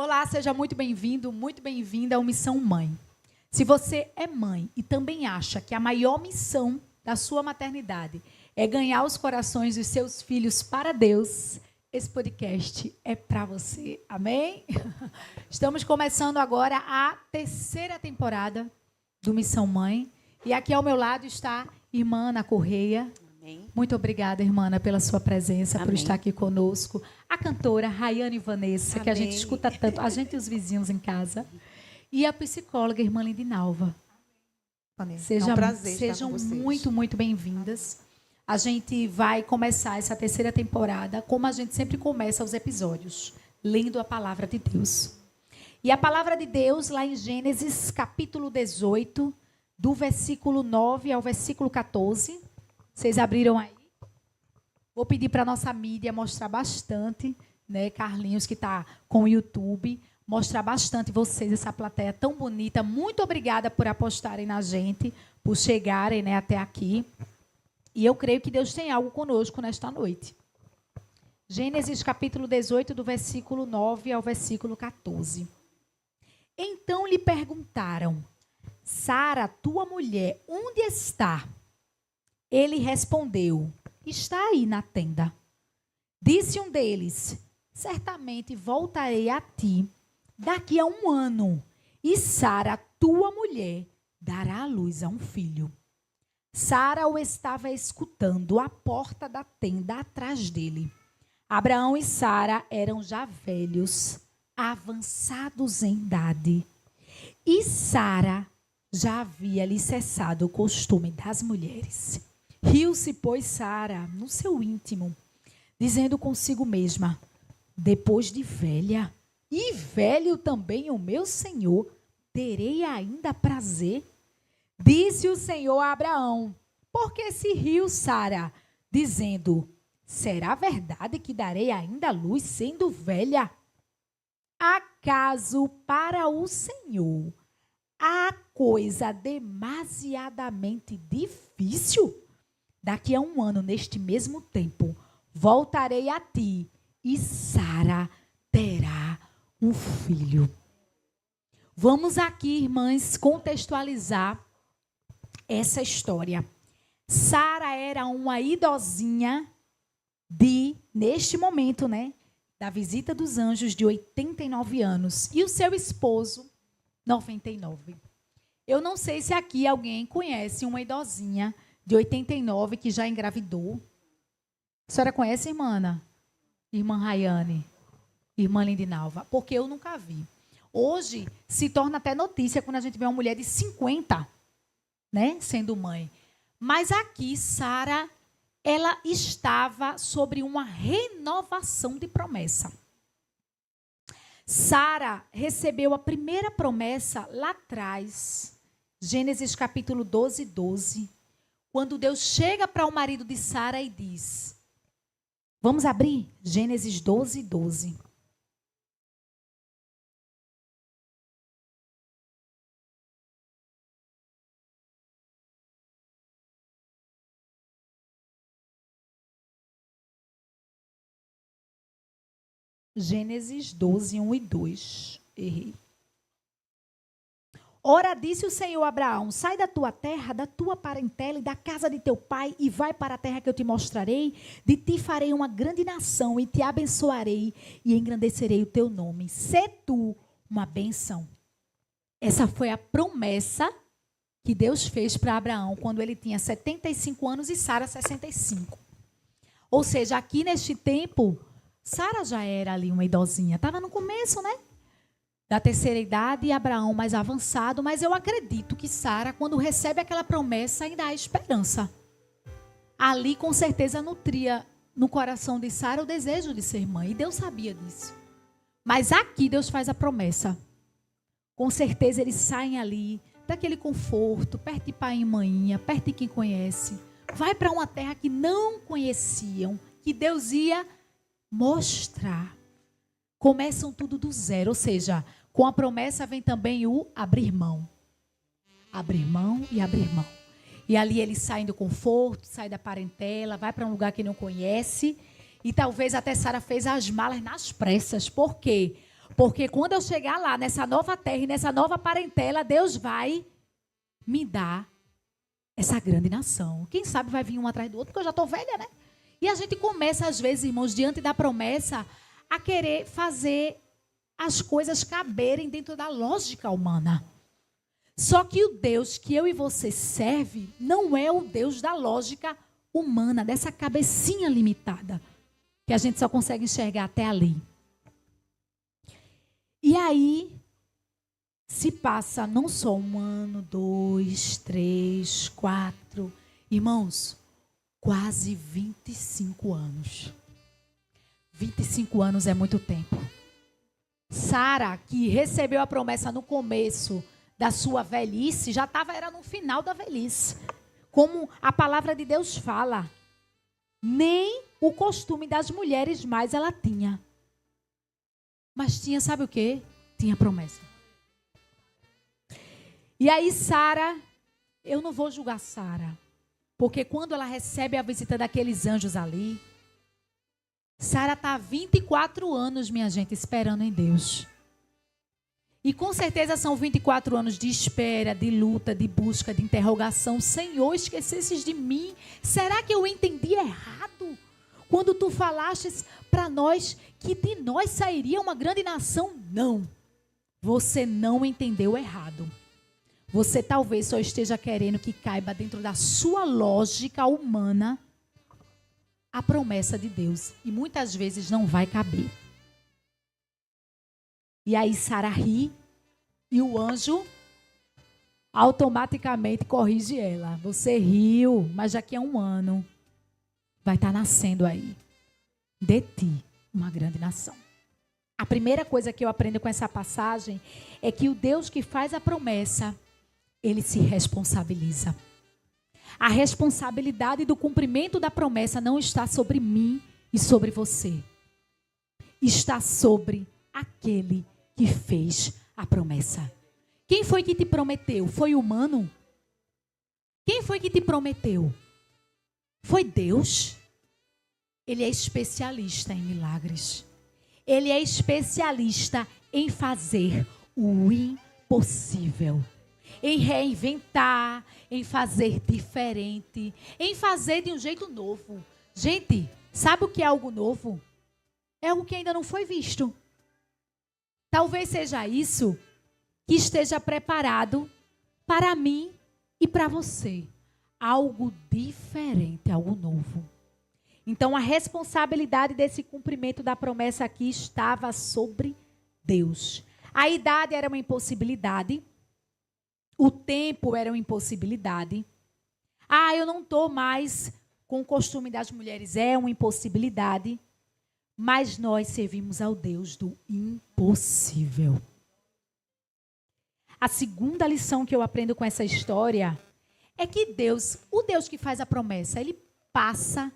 Olá, seja muito bem-vindo, muito bem-vinda ao Missão Mãe. Se você é mãe e também acha que a maior missão da sua maternidade é ganhar os corações dos seus filhos para Deus, esse podcast é para você. Amém? Estamos começando agora a 3ª temporada do Missão Mãe. E aqui ao meu lado está a irmã Ana Correia. Amém. Muito obrigada, irmã Ana, pela sua presença, Amém. por estar aqui conosco. A cantora Rayane Vanessa, Amém. que a gente escuta tanto, a gente e os vizinhos em casa. E a psicóloga, irmã Lindinalva. É um prazer Sejam estar com vocês. muito, muito bem-vindas. A gente vai começar essa 3ª temporada, como a gente sempre começa os episódios, lendo a palavra de Deus. E a palavra de Deus, lá em Gênesis, capítulo 18, do versículo 9 ao versículo 14. Vocês abriram aí? Vou pedir para a nossa mídia mostrar bastante, né? Carlinhos, que está com o YouTube, mostrar bastante vocês, essa plateia tão bonita. Muito obrigada por apostarem na gente, por chegarem, né, até aqui. E eu creio que Deus tem algo conosco nesta noite. Gênesis capítulo 18, do versículo 9 ao versículo 14. Então lhe perguntaram: Sara, tua mulher, onde está? Ele respondeu: está aí na tenda. Disse um deles: certamente voltarei a ti daqui a 1 ano, e Sara, tua mulher, dará à luz a um filho. Sara o estava escutando à porta da tenda atrás dele. Abraão e Sara eram já velhos, avançados em idade. E Sara já havia lhe cessado o costume das mulheres. Riu-se, pois, Sara no seu íntimo, dizendo consigo mesma: depois de velha, e velho também o meu senhor, terei ainda prazer? Disse o Senhor a Abraão: por que se riu, Sara, dizendo: será verdade que darei ainda à luz sendo velha? Acaso para o Senhor há coisa demasiadamente difícil? Daqui a 1 ano, neste mesmo tempo, voltarei a ti e Sara terá um filho. Vamos aqui, irmãs, contextualizar essa história. Sara era uma idosinha neste momento, né, da visita dos anjos, de 89 anos. E o seu esposo, 99. Eu não sei se aqui alguém conhece uma idosinha de 89 que já engravidou. A senhora conhece, irmã Ana? Irmã Rayane? Irmã Lindinalva? Porque eu nunca vi. Hoje se torna até notícia quando a gente vê uma mulher de 50, né, sendo mãe. Mas aqui, Sara, ela estava sobre uma renovação de promessa. Sara recebeu a primeira promessa lá atrás, Gênesis capítulo 12, 12, quando Deus chega para o marido de Sara e diz, vamos abrir? Gênesis 12, 12. Gênesis 12, 1 e 2. Errei. Ora, disse o Senhor a Abraão: sai da tua terra, da tua parentela e da casa de teu pai, e vai para a terra que eu te mostrarei. De ti farei uma grande nação, e te abençoarei, e engrandecerei o teu nome. Sê tu uma bênção. Essa foi a promessa que Deus fez para Abraão quando ele tinha 75 anos e Sara 65. Ou seja, aqui neste tempo, Sara já era ali uma idosinha. Estava no começo, né? Da 3ª idade, e Abraão mais avançado. Mas eu acredito que Sara, quando recebe aquela promessa, ainda há esperança. Ali, com certeza, nutria no coração de Sara o desejo de ser mãe. E Deus sabia disso. Mas aqui Deus faz a promessa. Com certeza eles saem ali, daquele conforto, perto de pai e mãinha, perto de quem conhece. Vai para uma terra que não conheciam, que Deus ia mostrar. Começam tudo do zero, ou seja, com a promessa vem também o abrir mão. Abrir mão e abrir mão. E ali eles saem do conforto, saem da parentela, vai para um lugar que não conhece. E talvez até Sara fez as malas nas pressas. Por quê? Porque quando eu chegar lá, nessa nova terra e nessa nova parentela, Deus vai me dar essa grande nação. Quem sabe vai vir um atrás do outro, porque eu já estou velha, né? E a gente começa, às vezes, irmãos, diante da promessa, a querer fazer as coisas caberem dentro da lógica humana. Só que o Deus que eu e você serve não é o Deus da lógica humana, dessa cabecinha limitada, que a gente só consegue enxergar até ali. E aí, se passa não só 1 ano, 2, 3, 4, irmãos, quase 25 anos. 25 anos é muito tempo. Sara, que recebeu a promessa no começo da sua velhice, já era no final da velhice. Como a palavra de Deus fala, nem o costume das mulheres mais ela tinha. Mas tinha, sabe o quê? Tinha promessa. E aí Sara, eu não vou julgar Sara, porque quando ela recebe a visita daqueles anjos ali, Sara está há 24 anos, minha gente, esperando em Deus. E com certeza são 24 anos de espera, de luta, de busca, de interrogação. Senhor, esquecesses de mim? Será que eu entendi errado? Quando tu falastes para nós que de nós sairia uma grande nação? Não. Você não entendeu errado. Você talvez só esteja querendo que caiba dentro da sua lógica humana a promessa de Deus. E muitas vezes não vai caber. E aí Sara ri e o anjo automaticamente corrige ela. Você riu, mas daqui a 1 ano vai estar nascendo aí de ti uma grande nação. A primeira coisa que eu aprendo com essa passagem é que o Deus que faz a promessa, ele se responsabiliza. A responsabilidade do cumprimento da promessa não está sobre mim e sobre você. Está sobre aquele que fez a promessa. Quem foi que te prometeu? Foi humano? Quem foi que te prometeu? Foi Deus? Ele é especialista em milagres. Ele é especialista em fazer o impossível. Em reinventar, em fazer diferente, em fazer de um jeito novo. Gente, sabe o que é algo novo? É algo que ainda não foi visto. Talvez seja isso que esteja preparado para mim e para você. Algo diferente, algo novo. Então, a responsabilidade desse cumprimento da promessa aqui estava sobre Deus. A idade era uma impossibilidade. O tempo era uma impossibilidade. Eu não estou mais com o costume das mulheres. É uma impossibilidade. Mas nós servimos ao Deus do impossível. A segunda lição que eu aprendo com essa história é que Deus, o Deus que faz a promessa, ele passa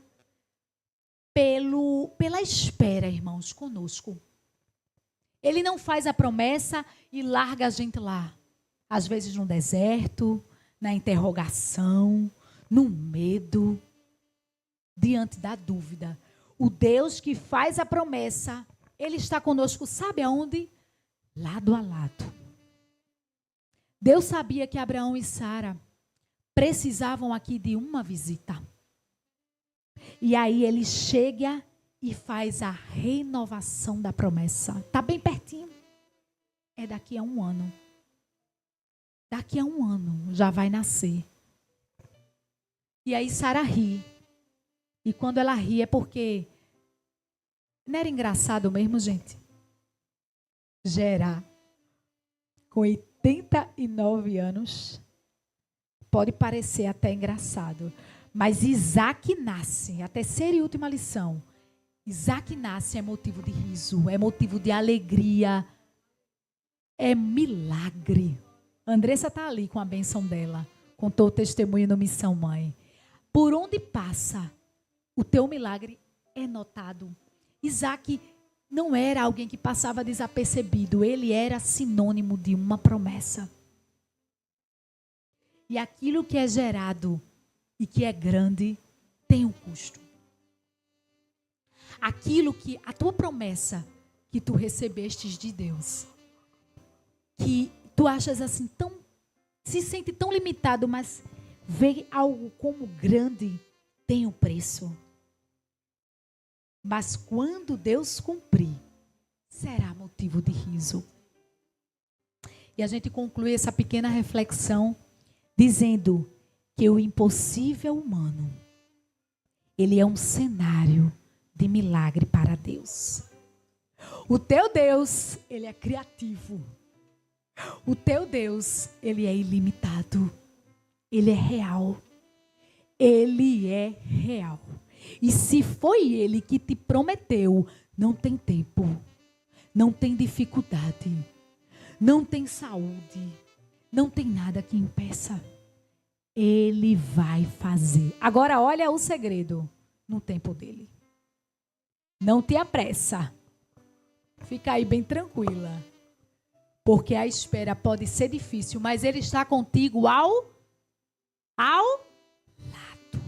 pela espera, irmãos, conosco. Ele não faz a promessa e larga a gente lá. Às vezes no deserto, na interrogação, no medo, diante da dúvida. O Deus que faz a promessa, ele está conosco, sabe aonde? Lado a lado. Deus sabia que Abraão e Sara precisavam aqui de uma visita. E aí ele chega e faz a renovação da promessa. Está bem pertinho. É daqui a 1 ano. Daqui a 1 ano já vai nascer. E aí Sara ri. E quando ela ri é porque não era engraçado mesmo, gente? Gerar com 89 anos pode parecer até engraçado. Mas Isaac nasce, a terceira e última lição. Isaac nasce é motivo de riso, é motivo de alegria, é milagre. Andressa está ali com a bênção dela, contou o testemunho no Missão Mãe. Por onde passa, o teu milagre é notado. Isaac não era alguém que passava desapercebido, ele era sinônimo de uma promessa. E aquilo que é gerado e que é grande tem um custo. Aquilo que, a tua promessa que tu recebestes de Deus. Que tu achas assim tão, se sente tão limitado, mas vê algo como grande, tem um preço. Mas quando Deus cumprir, será motivo de riso. E a gente conclui essa pequena reflexão dizendo que o impossível humano, ele é um cenário de milagre para Deus. O teu Deus, ele é criativo. O teu Deus, ele é ilimitado. Ele é real. Ele é real. E se foi ele que te prometeu, não tem tempo, não tem dificuldade, não tem saúde, não tem nada que impeça. Ele vai fazer. Agora olha o segredo no tempo dele. Não te apressa. Fica aí bem tranquila. Porque a espera pode ser difícil, mas ele está contigo ao lado.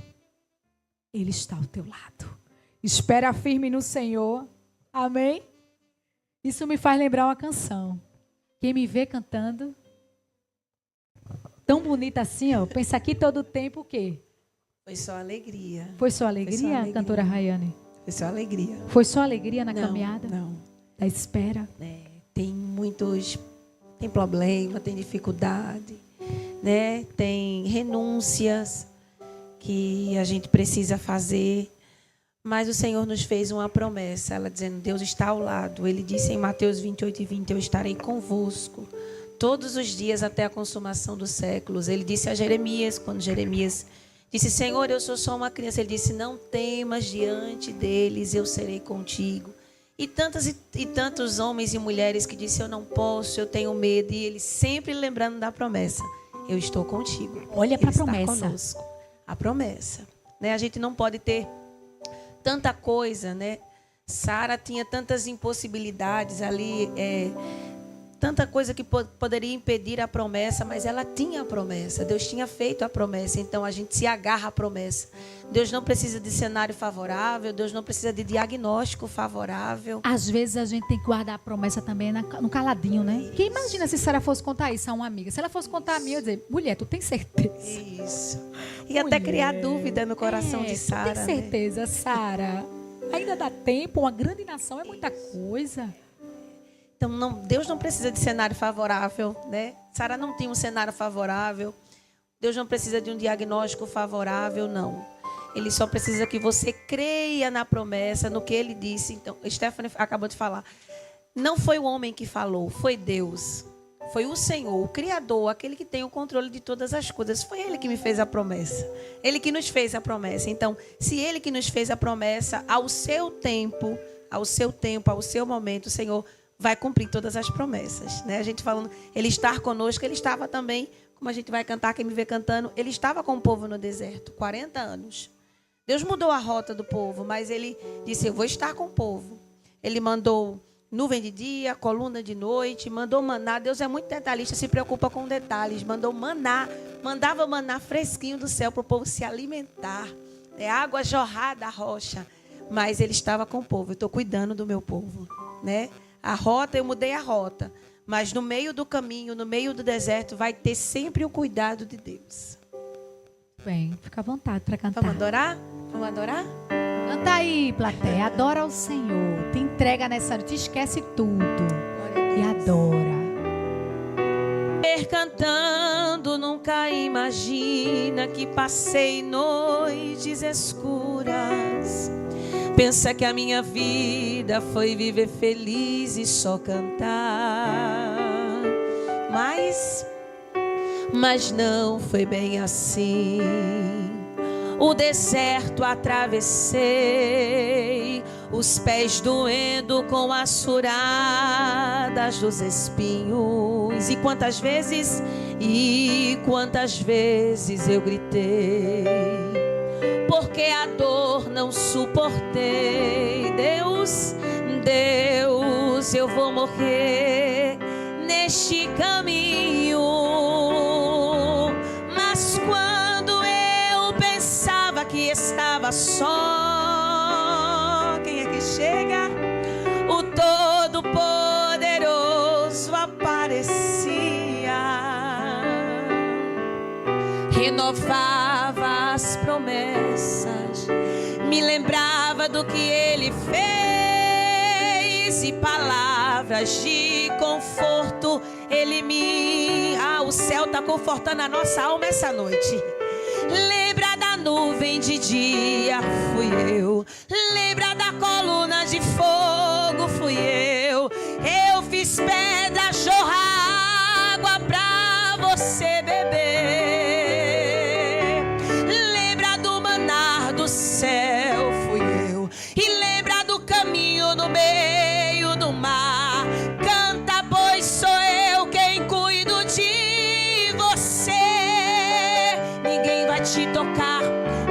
Ele está ao teu lado. Espera firme no Senhor. Amém? Isso me faz lembrar uma canção. Quem me vê cantando, tão bonita assim, ó. Pensa aqui todo o tempo o quê? Foi só alegria. Foi só alegria, cantora Rayane? Foi só alegria. Foi só alegria na caminhada? Não. Da espera? Tem problema, tem dificuldade, né? Tem renúncias que a gente precisa fazer. Mas o Senhor nos fez uma promessa, ela dizendo, Deus está ao lado. Ele disse em Mateus 28:20, eu estarei convosco todos os dias até a consumação dos séculos. Ele disse a Jeremias, quando Jeremias disse, Senhor, eu sou só uma criança. Ele disse, não temas, diante deles eu serei contigo. E tantos homens e mulheres que disseram, eu não posso, eu tenho medo. E ele sempre lembrando da promessa, eu estou contigo. Olha para a promessa. Ele está conosco. A promessa, né? A gente não pode ter tanta coisa, né? Sara tinha tantas impossibilidades ali, tanta coisa que poderia impedir a promessa, mas ela tinha a promessa. Deus tinha feito a promessa, então a gente se agarra à promessa. Deus não precisa de cenário favorável, Deus não precisa de diagnóstico favorável. Às vezes a gente tem que guardar a promessa também no caladinho, né? Porque imagina se Sara fosse contar isso a uma amiga. Se ela fosse contar a mim, eu ia dizer, mulher, tu tem certeza? Isso. E até criar dúvida no coração de Sara. Tem certeza, né? Sara? Ainda dá tempo, uma grande nação é muita coisa. Então, Deus não precisa de cenário favorável, né? Sara não tinha um cenário favorável. Deus não precisa de um diagnóstico favorável, não. Ele só precisa que você creia na promessa, no que ele disse. Então, Stephanie acabou de falar. Não foi o homem que falou, foi Deus. Foi o Senhor, o Criador, aquele que tem o controle de todas as coisas. Foi Ele que me fez a promessa. Ele que nos fez a promessa. Então, se Ele que nos fez a promessa, ao seu tempo, ao seu momento, o Senhor vai cumprir todas as promessas, né? A gente falando, Ele estar conosco, Ele estava também, como a gente vai cantar, quem me vê cantando, Ele estava com o povo no deserto, 40 anos. Deus mudou a rota do povo, mas Ele disse, eu vou estar com o povo. Ele mandou nuvem de dia, coluna de noite, mandou maná. Deus é muito detalhista, se preocupa com detalhes. Mandou maná, mandava maná fresquinho do céu para o povo se alimentar. Água jorrada da rocha. Mas Ele estava com o povo, eu estou cuidando do meu povo, né? A rota, eu mudei a rota. Mas no meio do caminho, no meio do deserto, vai ter sempre o cuidado de Deus. Bem, fica à vontade para cantar. Vamos adorar? Vamos adorar? Canta aí, plateia. Adora o Senhor. Te entrega nessa noite. Esquece tudo. E adora. Cantando, nunca imagina que passei noites escuras. Pensa que a minha vida foi viver feliz e só cantar. Mas não foi bem assim. O deserto atravessei, os pés doendo com as furadas dos espinhos. E quantas vezes eu gritei, porque a dor não suportei. Deus, eu vou morrer neste caminho. Mas quando eu pensava que estava só, quem é que chega? O renovava as promessas, me lembrava do que Ele fez, e palavras de conforto Ele me... o céu está confortando a nossa alma essa noite. Lembra da nuvem de dia, fui eu. Lembra da coluna de fogo, fui eu. Eu fiz pedra jorrar água pra você beber. Lembra do manar do céu, fui eu. E lembra do caminho no meio do mar. Canta, pois sou eu quem cuido de você. Ninguém vai te tocar,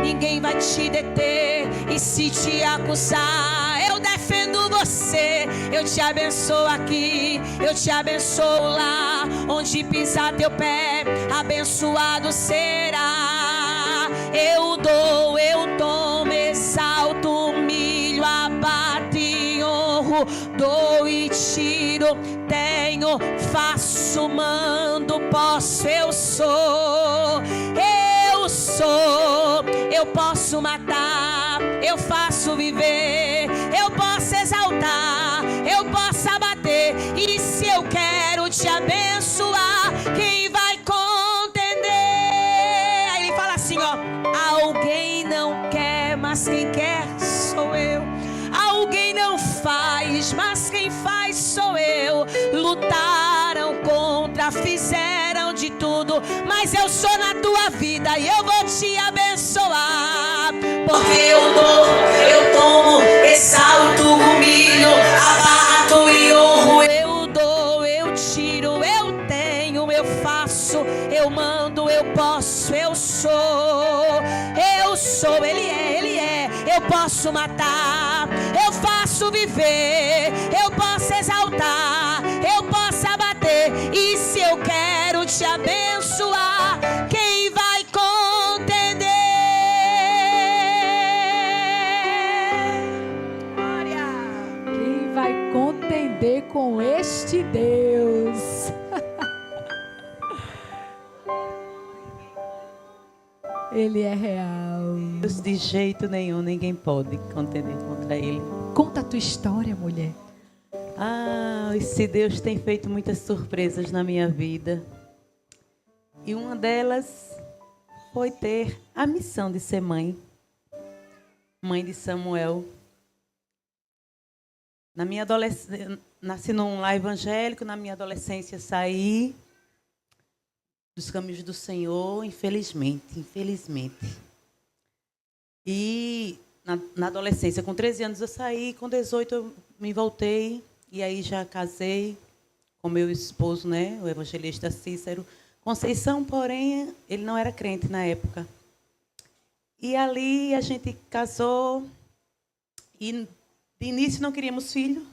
ninguém vai te deter. E se te acusar, eu defendo você. Eu te abençoo aqui, eu te abençoo lá. Onde pisar teu pé, abençoado será. Eu dou, eu tomo, exalto, humilho, abato e honro. Dou e tiro, tenho, faço, mando, posso, eu sou. Eu sou, eu posso matar, eu faço viver, eu posso exaltar, eu posso abater. E se eu quero te abençoar, quem vai contender? Aí ele fala assim, ó: alguém não quer, mas quem quer sou eu. Alguém não faz, mas quem faz sou eu. Lutaram contra, fizeram de tudo, mas eu sou na tua vida e eu vou te abençoar. Porque eu dou, eu tomo, exalto, humilho, abato e honro. Eu dou, eu tiro, eu tenho, eu faço, eu mando, eu posso, eu sou. Eu sou, Ele é, Ele é. Eu posso matar, eu faço viver, eu posso exaltar, eu posso abater. E se eu quero te abençoar, quem vai contender? Glória! Quem vai contender com este Deus? Ele é real. Deus, de jeito nenhum, ninguém pode contender contra Ele. Conta a tua história, mulher. Esse Deus tem feito muitas surpresas na minha vida. E uma delas foi ter a missão de ser mãe. Mãe de Samuel. Na minha adolescência, nasci num lar evangélico. Na minha adolescência saí dos caminhos do Senhor, infelizmente. E na adolescência, com 13 anos eu saí, com 18 eu me voltei, e aí já casei com meu esposo, né, o evangelista Cícero Conceição, porém ele não era crente na época. E ali a gente casou, e de início não queríamos filho,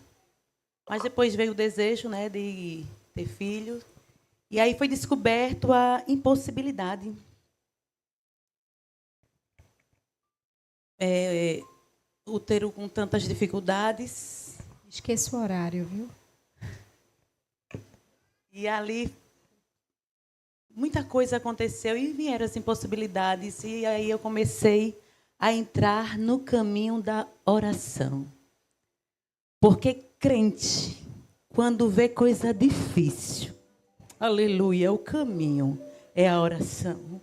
mas depois veio o desejo, né, de ter filho. E aí foi descoberto a impossibilidade. Útero com tantas dificuldades. Esqueça o horário, viu? E ali muita coisa aconteceu e vieram as impossibilidades. E aí eu comecei a entrar no caminho da oração. Porque crente, quando vê coisa difícil, aleluia, o caminho é a oração.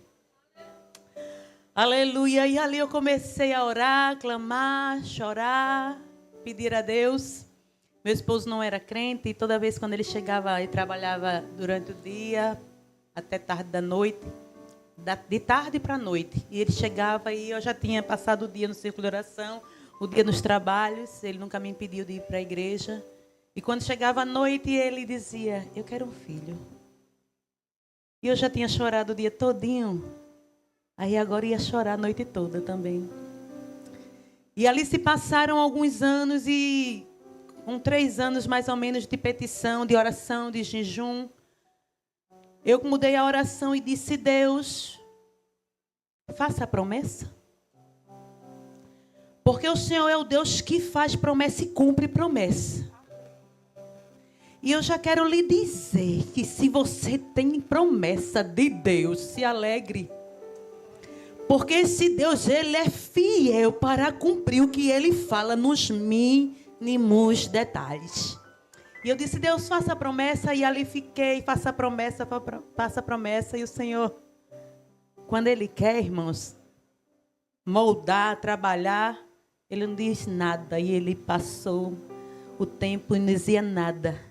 Aleluia. E ali eu comecei a orar, clamar, chorar, pedir a Deus. Meu esposo não era crente e toda vez quando ele chegava, ele trabalhava durante o dia, até tarde da noite, de tarde para a noite. E ele chegava e eu já tinha passado o dia no círculo de oração, o dia nos trabalhos. Ele nunca me impediu de ir para a igreja. E quando chegava a noite, ele dizia: eu quero um filho. E eu já tinha chorado o dia todinho. Aí agora ia chorar a noite toda também. E ali se passaram alguns anos e com 3 anos mais ou menos de petição, de oração, de jejum, eu mudei a oração e disse: Deus, faça a promessa. Porque o Senhor é o Deus que faz promessa e cumpre promessa. E eu já quero lhe dizer que se você tem promessa de Deus, se alegre. Porque esse Deus, ele é fiel para cumprir o que ele fala nos mínimos detalhes. E eu disse, Deus, faça a promessa. E ali fiquei, faça a promessa. E o Senhor, quando ele quer, irmãos, moldar, trabalhar, ele não diz nada. E ele passou o tempo e não dizia nada.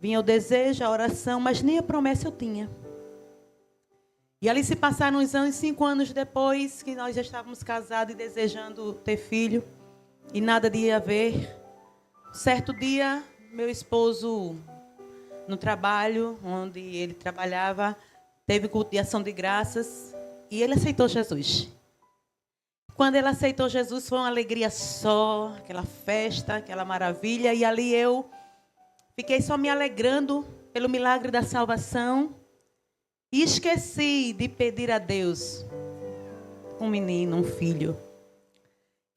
Vinha o desejo, a oração, mas nem a promessa eu tinha. E ali se passaram uns anos, 5 anos depois, que nós já estávamos casados e desejando ter filho. E nada de ir a ver. Certo dia, meu esposo, no trabalho, onde ele trabalhava, teve culto de ação de graças e ele aceitou Jesus. Quando ele aceitou Jesus, foi uma alegria só, aquela festa, aquela maravilha. E ali eu fiquei só me alegrando pelo milagre da salvação. E esqueci de pedir a Deus um menino, um filho.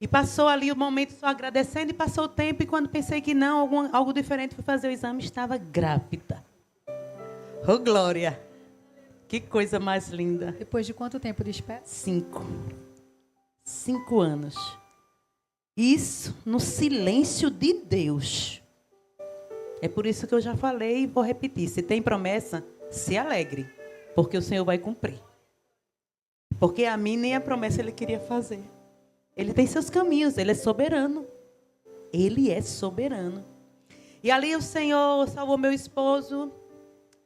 E passou ali o momento só agradecendo e passou o tempo. E quando pensei que não, algo diferente, fui fazer o exame, estava grávida. Oh, glória! Que coisa mais linda. Depois de quanto tempo de espera? 5 anos. Isso no silêncio de Deus. É por isso que eu já falei e vou repetir. Se tem promessa, se alegre. Porque o Senhor vai cumprir. Porque a mim nem a promessa Ele queria fazer. Ele tem seus caminhos, Ele é soberano. Ele é soberano. E ali o Senhor salvou meu esposo.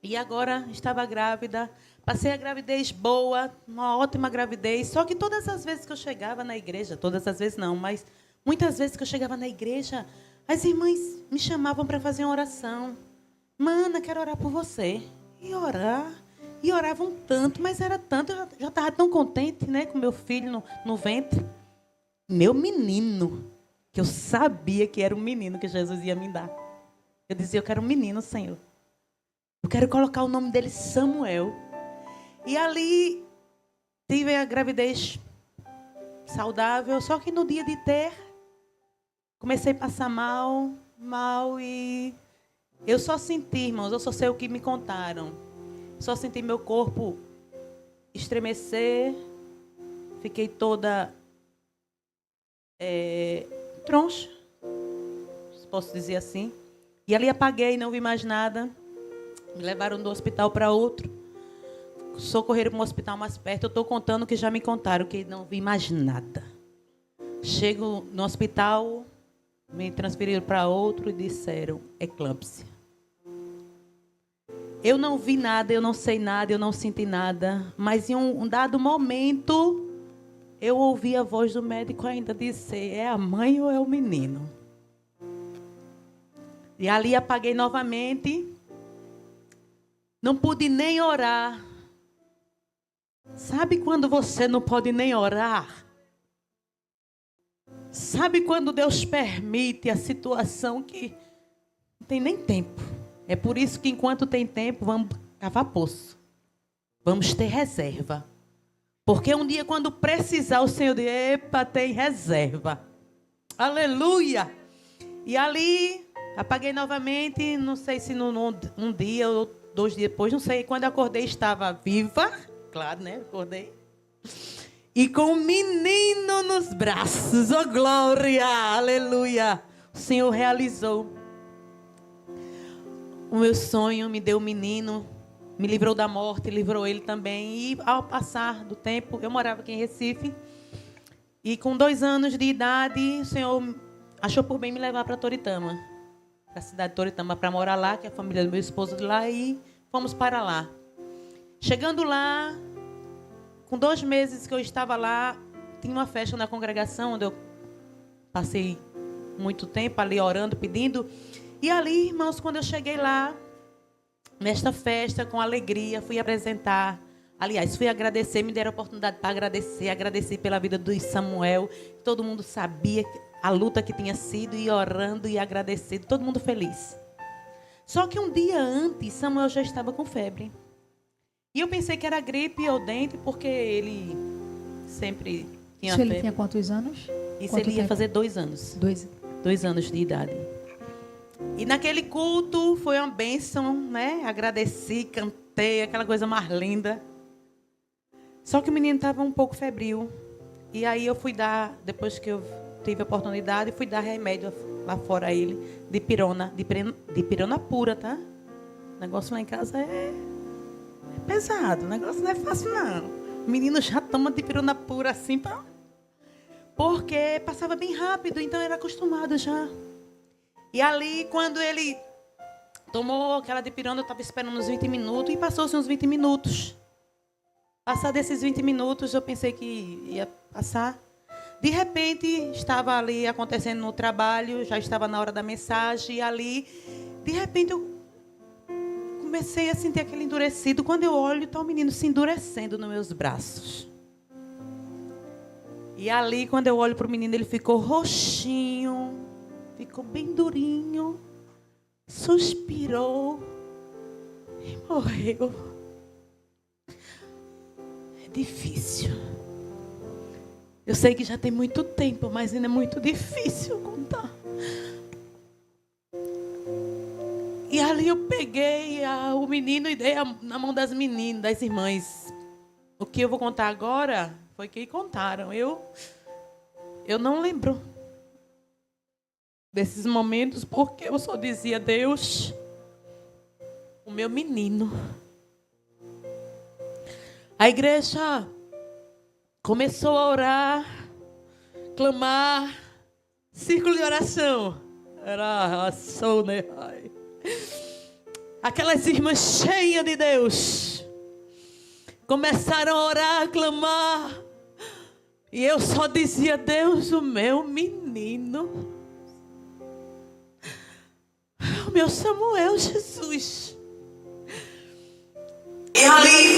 E agora estava grávida. Passei a gravidez boa, uma ótima gravidez. Só que todas as vezes que eu chegava na igreja, todas as vezes não, mas muitas vezes que eu chegava na igreja, as irmãs me chamavam para fazer uma oração. Mana, quero orar por você. E orar. E oravam tanto, mas era tanto, eu já estava tão contente, né, com meu filho no ventre. Meu menino, que eu sabia que era um menino que Jesus ia me dar. Eu dizia, eu quero um menino, Senhor. Eu quero colocar o nome dele Samuel. E ali tive a gravidez saudável, só que no dia de ter, comecei a passar mal, e eu só senti, irmãos, eu só sei o que me contaram. Só senti meu corpo estremecer, fiquei toda troncha, posso dizer assim. E ali apaguei, não vi mais nada. Me levaram do hospital para outro. Socorreram para um hospital mais perto. Eu estou contando que já me contaram que não vi mais nada. Chego no hospital, me transferiram para outro e disseram eclâmpsia. Eu não vi nada, eu não sei nada, eu não senti nada. Mas em um dado momento, eu ouvi a voz do médico ainda dizer, é a mãe ou é o menino? E ali apaguei novamente. Não pude nem orar. Sabe quando você não pode nem orar? Sabe quando Deus permite a situação que não tem nem tempo? É por isso que enquanto tem tempo, vamos cavar poço. Vamos ter reserva. Porque um dia quando precisar, o Senhor diz, epa, tem reserva. Aleluia! E ali, apaguei novamente, não sei se um dia ou 2 dias depois, não sei, quando eu acordei estava viva. Claro, né? Acordei. E com um menino nos braços. Oh, glória! Aleluia! O Senhor realizou o meu sonho, me deu um menino, me livrou da morte, livrou ele também. E ao passar do tempo, eu morava aqui em Recife. E com 2 anos de idade, o Senhor achou por bem me levar para Toritama. Para a cidade de Toritama, para morar lá, que é a família do meu esposo de lá. E fomos para lá. Chegando lá, com 2 meses que eu estava lá, tinha uma festa na congregação, onde eu passei muito tempo ali orando, pedindo. E ali, irmãos, quando eu cheguei lá, nesta festa, com alegria, fui apresentar. Aliás, fui agradecer, me deram a oportunidade para agradecer. Agradeci pela vida do Samuel. Todo mundo sabia a luta que tinha sido, e orando e agradecendo. Todo mundo feliz. Só que um dia antes, Samuel já estava com febre. E eu pensei que era gripe ou dente, porque ele sempre tinha febre. Ele tinha quantos anos? Isso ele ia fazer 2 anos. 2 anos de idade. E naquele culto foi uma bênção, né? Agradeci, cantei, aquela coisa mais linda. Só que o menino estava um pouco febril. E aí eu fui dar, depois que eu tive a oportunidade, fui dar remédio lá fora a ele, de pirona pura, tá? O negócio lá em casa é pesado, o negócio não é fácil não. O menino já toma de pirona pura assim, porque passava bem rápido, então era acostumado já. E ali, quando ele tomou aquela dipirona, eu estava esperando uns 20 minutos e passou-se uns 20 minutos. Passado esses 20 minutos, eu pensei que ia passar. De repente, estava ali acontecendo no trabalho, já estava na hora da mensagem, e ali, de repente, eu comecei a sentir aquele endurecido. Quando eu olho, está o menino se endurecendo nos meus braços. E ali, quando eu olho para o menino, ele ficou roxinho, ficou bem durinho, suspirou e morreu. É difícil. Eu sei que já tem muito tempo, mas ainda é muito difícil contar. E ali eu peguei o menino e dei na mão das meninas, das irmãs. O que eu vou contar agora foi que contaram. Eu não lembro desses momentos, porque eu só dizia: Deus, o meu menino. A igreja começou a orar, clamar, círculo de oração. Era a ação, né? Aquelas irmãs cheias de Deus começaram a orar, a clamar. E eu só dizia: Deus, o meu menino. O meu Samuel, Jesus. E ali,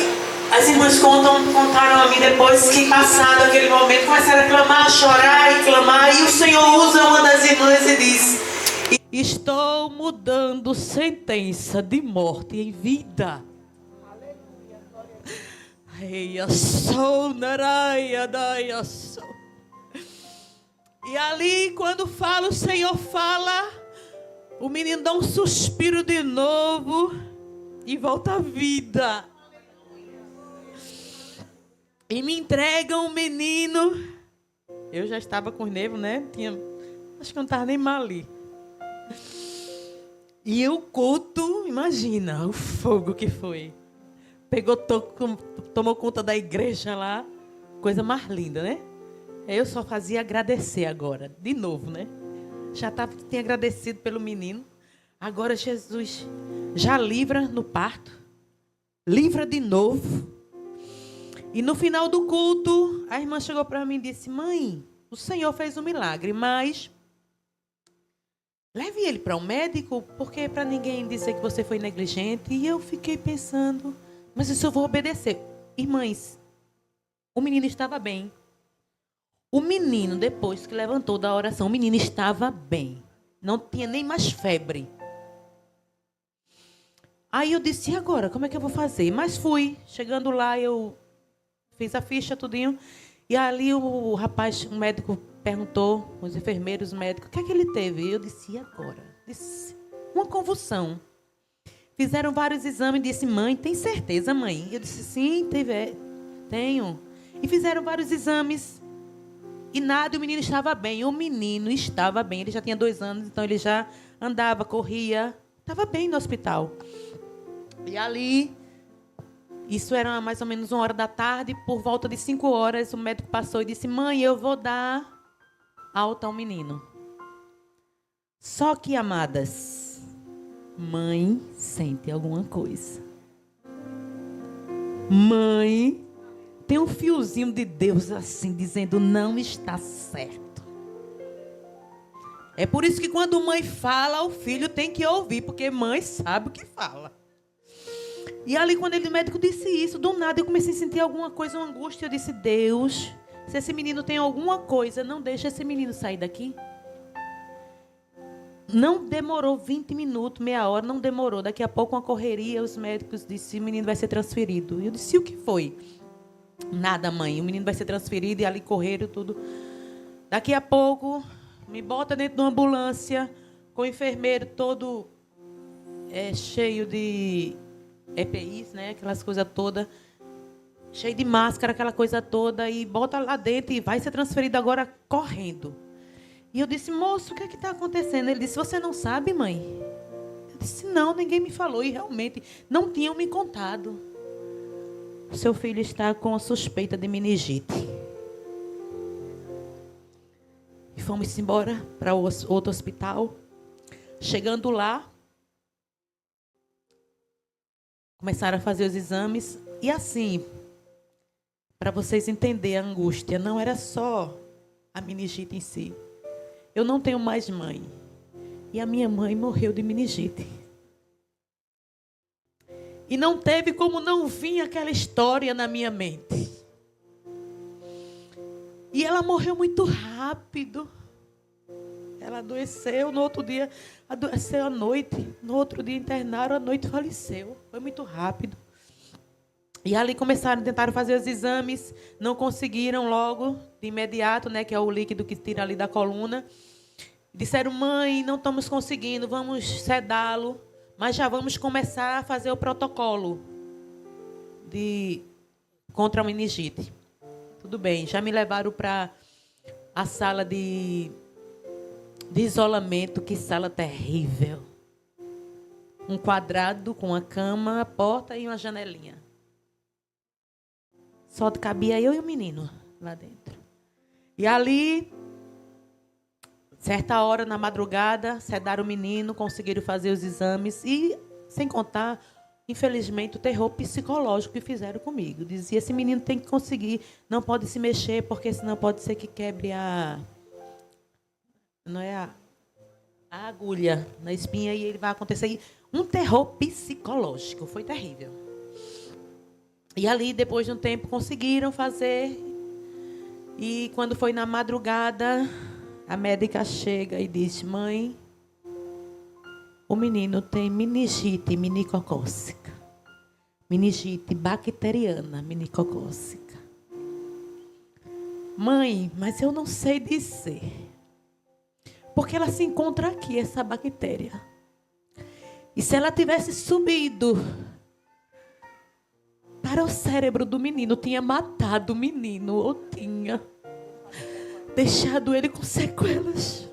as irmãs contaram a mim depois que, passado aquele momento, começaram a clamar, a chorar e clamar. E o Senhor usa uma das irmãs e diz: estou mudando sentença de morte em vida. E ali, quando fala, o Senhor fala, o menino dá um suspiro de novo e volta à vida. E me entregam o menino. Eu já estava com os nervos, né? Acho que eu não estava nem mal ali. E o culto, imagina o fogo que foi. Tomou conta da igreja lá. Coisa mais linda, né? Eu só fazia agradecer agora. De novo, né? Tinha agradecido pelo menino. Agora Jesus já livra no parto. Livra de novo. E no final do culto, a irmã chegou para mim e disse: mãe, o Senhor fez um milagre, mas leve ele para um médico, porque para ninguém dizer que você foi negligente. E eu fiquei pensando: mas isso eu vou obedecer. Irmãs, o menino estava bem. O menino, depois que levantou da oração, o menino estava bem. Não tinha nem mais febre. Aí eu disse: e agora? Como é que eu vou fazer? Mas fui. Chegando lá, eu fiz a ficha, tudinho. E ali o rapaz, o médico, perguntou, os enfermeiros, o médico, o que é que ele teve? E eu disse: e agora? Disse: uma convulsão. Fizeram vários exames e disse: mãe, tem certeza, mãe? E eu disse: sim, tenho. E fizeram vários exames. E nada, o menino estava bem. O menino estava bem. Ele já tinha 2 anos, então ele já andava, corria. Estava bem no hospital. E ali, isso era mais ou menos 1h da tarde, por volta de 5 horas, o médico passou e disse: mãe, eu vou dar alta ao menino. Só que, amadas, mãe sente alguma coisa. Mãe tem um fiozinho de Deus assim, dizendo: não está certo. É por isso que quando mãe fala, o filho tem que ouvir, porque mãe sabe o que fala. E ali, quando o médico disse isso, do nada eu comecei a sentir alguma coisa, uma angústia. Eu disse: Deus, se esse menino tem alguma coisa, não deixa esse menino sair daqui. Não demorou 20 minutos, meia hora, não demorou. Daqui a pouco, uma correria, os médicos disseram: o menino vai ser transferido. E eu disse: o que foi? Nada, mãe, o menino vai ser transferido. E ali correram tudo. Daqui a pouco, me bota dentro de uma ambulância, com o enfermeiro todo cheio de EPIs, né? Aquelas coisas todas. cheio de máscara, aquela coisa toda, e bota lá dentro e vai ser transferido agora correndo. E eu disse, moço, o que é que está acontecendo? Ele disse, você não sabe, mãe? Eu disse, não, ninguém me falou. E realmente, não tinham me contado. O seu filho está com a suspeita de meningite. E fomos embora para outro hospital. Chegando lá, começaram a fazer os exames. E assim, para vocês entenderem a angústia, não era só a meningite em si. Eu não tenho mais mãe. E a minha mãe morreu de meningite. E não teve como não vir aquela história na minha mente. E ela morreu muito rápido. Ela adoeceu, no outro dia adoeceu à noite. No outro dia internaram, à noite faleceu. Foi muito rápido. E ali tentaram fazer os exames, não conseguiram logo, de imediato, né, que é o líquido que tira ali da coluna. Disseram, mãe, não estamos conseguindo, vamos sedá-lo, mas já vamos começar a fazer o protocolo contra a meningite. Tudo bem, já me levaram para a sala de isolamento, que sala terrível. Um quadrado com uma cama, a porta e uma janelinha. Só cabia eu e o menino lá dentro. E ali, certa hora, na madrugada, sedaram o menino, conseguiram fazer os exames. E, sem contar, infelizmente, o terror psicológico que fizeram comigo. Dizia, esse menino tem que conseguir, não pode se mexer, porque senão pode ser que quebre a agulha na espinha e ele vai acontecer. Um terror psicológico, foi terrível. E ali, depois de um tempo, conseguiram fazer. E quando foi na madrugada, a médica chega e diz, mãe, o menino tem meningite meningocócica. Meningite bacteriana meningocócica. Mãe, mas eu não sei dizer. Porque ela se encontra aqui, essa bactéria. E se ela tivesse subido para o cérebro do menino, tinha matado o menino, ou tinha deixado ele com sequelas.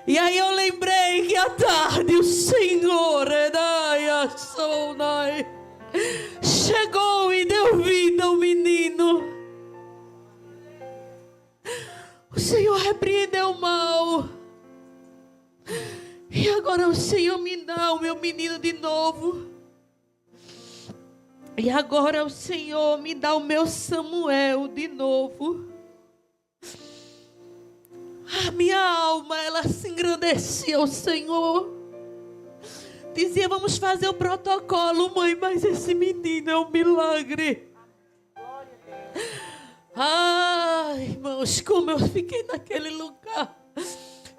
E aí eu lembrei que à tarde o Senhor chegou e deu vida ao menino. O Senhor repreendeu o mal. E agora o Senhor me dá o meu menino de novo. E agora o Senhor me dá o meu Samuel de novo. A minha alma, ela se engrandecia ao Senhor. Dizia, vamos fazer o protocolo, mãe, mas esse menino é um milagre. Ai, irmãos, como eu fiquei naquele lugar.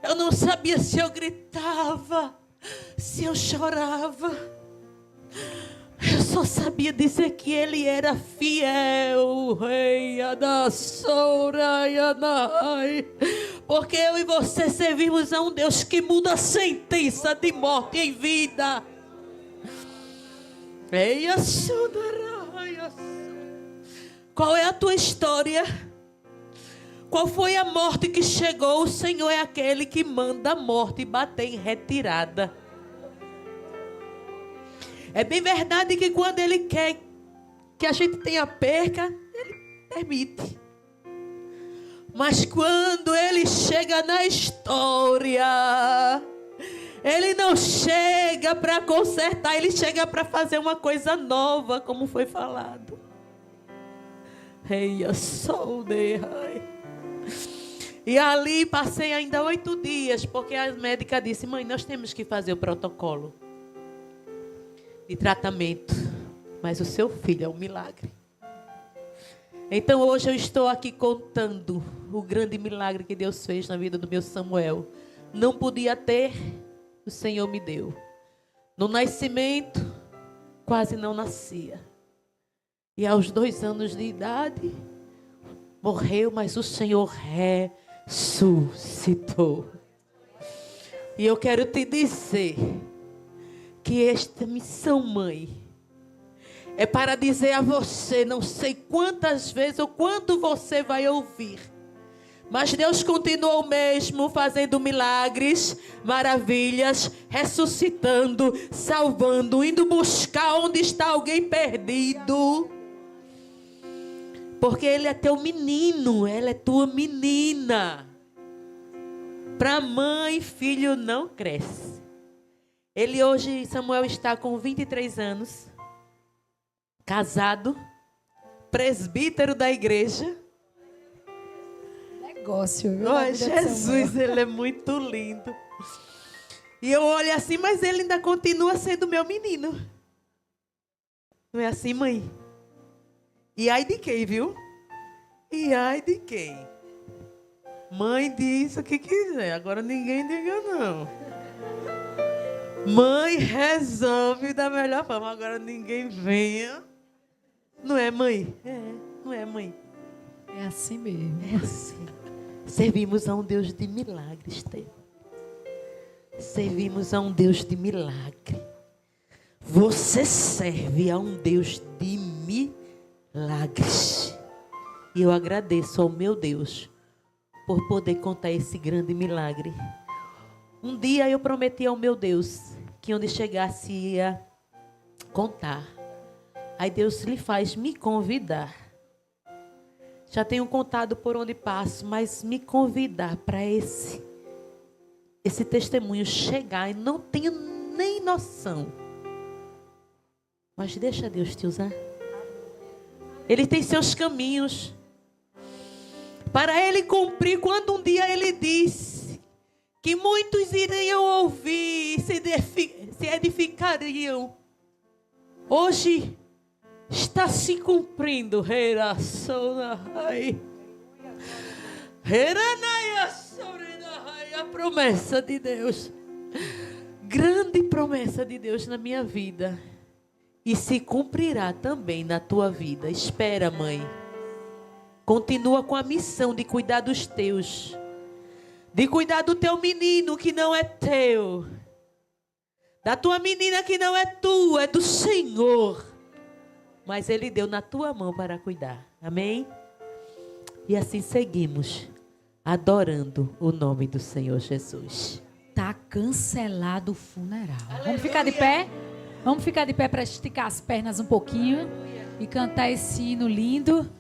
Eu não sabia se eu gritava, se eu chorava. Eu só sabia dizer que ele era fiel. Porque eu e você servimos a um Deus que muda a sentença de morte em vida. Qual é a tua história? Qual foi a morte que chegou? O Senhor é aquele que manda a morte bater em retirada. É bem verdade que quando Ele quer que a gente tenha perca, Ele permite. Mas quando Ele chega na história, Ele não chega para consertar, Ele chega para fazer uma coisa nova, como foi falado. E ali passei ainda 8 dias, porque a médica disse, mãe, nós temos que fazer o protocolo de tratamento, mas o seu filho é um milagre. Então hoje eu estou aqui contando o grande milagre que Deus fez na vida do meu Samuel. Não podia ter, o Senhor me deu. No nascimento, quase não nascia. E aos 2 anos de idade, morreu, mas o Senhor ressuscitou. E eu quero te dizer que esta missão, mãe, é para dizer a você, não sei quantas vezes ou quanto você vai ouvir, mas Deus continua o mesmo, fazendo milagres, maravilhas, ressuscitando, salvando, indo buscar onde está alguém perdido. Porque Ele é teu menino, ela é tua menina. Para mãe, filho não cresce. Ele hoje, Samuel, está com 23 anos, casado, presbítero da igreja. Negócio, viu? Oh, Jesus, ele é muito lindo. E eu olho assim, mas ele ainda continua sendo meu menino. Não é assim, mãe? E ai de quem, viu? E ai de quem? Mãe diz o que quiser, agora ninguém diga não. Mãe resolve da melhor forma, agora ninguém venha. Não é, mãe? Não é, mãe? É assim mesmo. É assim. Servimos a um Deus de milagres, Tê. Servimos a um Deus de milagre. Você serve a um Deus de milagres. E eu agradeço ao meu Deus por poder contar esse grande milagre. Um dia eu prometi ao meu Deus que onde chegasse ia contar. Aí Deus lhe faz me convidar. Já tenho contado por onde passo, mas me convidar para esse testemunho chegar e não tenho nem noção. Mas deixa Deus te usar. Ele tem seus caminhos. Para Ele cumprir, quando um dia Ele disse que muitos iriam ouvir, se edificariam. Hoje está se cumprindo a promessa de Deus. Grande promessa de Deus na minha vida. E se cumprirá também na tua vida. Espera, mãe. Continua com a missão de cuidar dos teus. De cuidar do teu menino que não é teu. Da tua menina que não é tua, é do Senhor. Mas Ele deu na tua mão para cuidar. Amém? E assim seguimos, adorando o nome do Senhor Jesus. Tá cancelado o funeral. Aleluia. Vamos ficar de pé? Vamos ficar de pé para esticar as pernas um pouquinho e cantar esse hino lindo.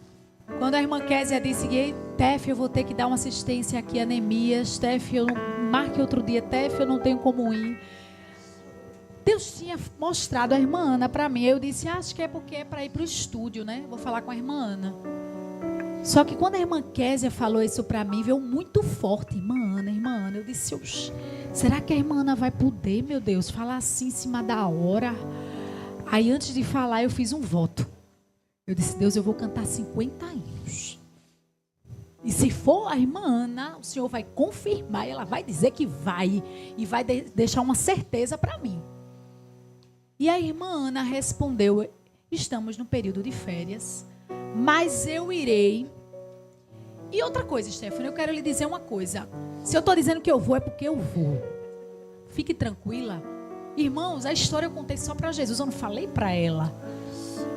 Quando a irmã Késia disse, Tef, eu vou ter que dar uma assistência aqui a Neemias. Tef, eu não... marque outro dia. Tef, eu não tenho como ir. Deus tinha mostrado a irmã Ana para mim. Eu disse, acho que é porque é para ir para o estúdio, né? Vou falar com a irmã Ana. Só que quando a irmã Késia falou isso para mim, veio muito forte. Irmã Ana. Eu disse, será que a irmã Ana vai poder, meu Deus, falar assim em cima da hora? Aí antes de falar, eu fiz um voto. Eu disse, Deus, eu vou cantar 50 hinos. E se for a irmã Ana, o Senhor vai confirmar, ela vai dizer que vai. E vai deixar uma certeza para mim. E a irmã Ana respondeu, estamos no período de férias, mas eu irei. E outra coisa, Stephanie, eu quero lhe dizer uma coisa. Se eu estou dizendo que eu vou, é porque eu vou. Fique tranquila. Irmãos, a história eu contei só para Jesus, eu não falei para ela.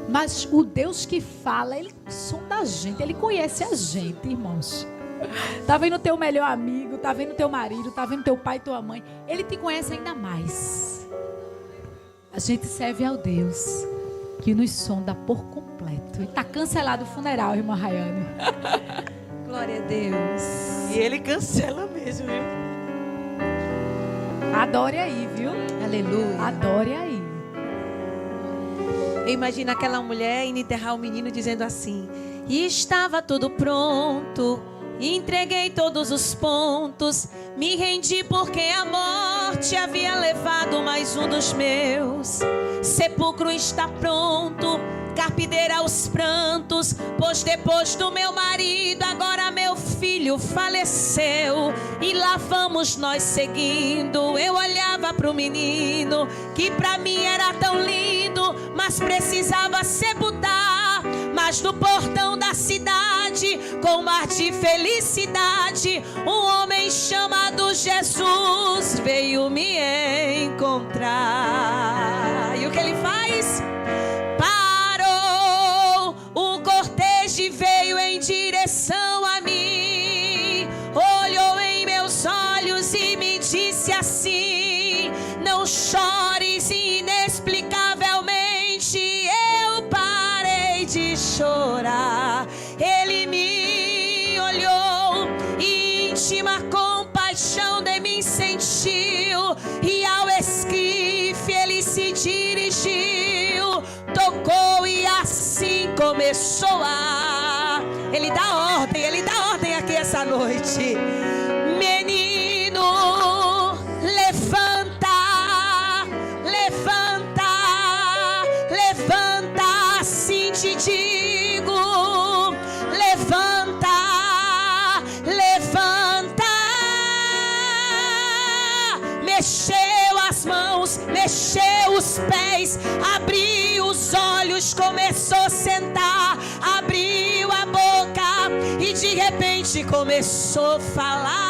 Mas o Deus que fala, Ele sonda a gente, Ele conhece a gente, irmãos. Tá vendo teu melhor amigo, tá vendo teu marido, tá vendo teu pai e tua mãe. Ele te conhece ainda mais. A gente serve ao Deus que nos sonda por completo. E tá cancelado o funeral, irmã Rayane. Glória a Deus. E Ele cancela mesmo, viu? Adore aí, viu? Aleluia. Adore aí. Eu imagino aquela mulher indo enterrar o menino dizendo assim: e estava tudo pronto, entreguei todos os pontos, me rendi porque a morte havia levado mais um dos meus. Sepulcro está pronto, carpideira aos prantos, pois depois do meu marido agora meu filho faleceu. E lá vamos nós seguindo. Eu olhava para o menino que para mim era tão lindo, mas precisava sepultar. Mas no portão da cidade, com um mar de felicidade, um homem chamado Jesus veio me encontrar. E o que ele faz? Ele me olhou e íntima compaixão de mim sentiu, e ao esquife ele se dirigiu, tocou e assim começou a... Ele dá ordem aqui essa noite. Menino, levanta, levanta, levanta, assim te digo, levanta, levanta. Mexeu as mãos, mexeu os pés, abriu os olhos, começou a sentar, abriu a boca e de repente começou a falar.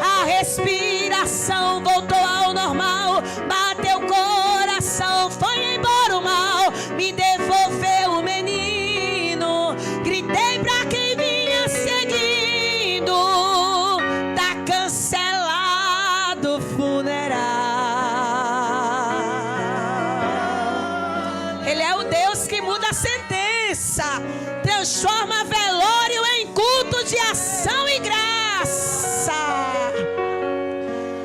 A respiração voltou ao normal, bateu o coração, foi embora o mal, me devolveu o menino. Gritei pra quem vinha seguindo, tá cancelado o funeral. Ele é o Deus que muda a sentença, transforma velório em culto de ação e graça.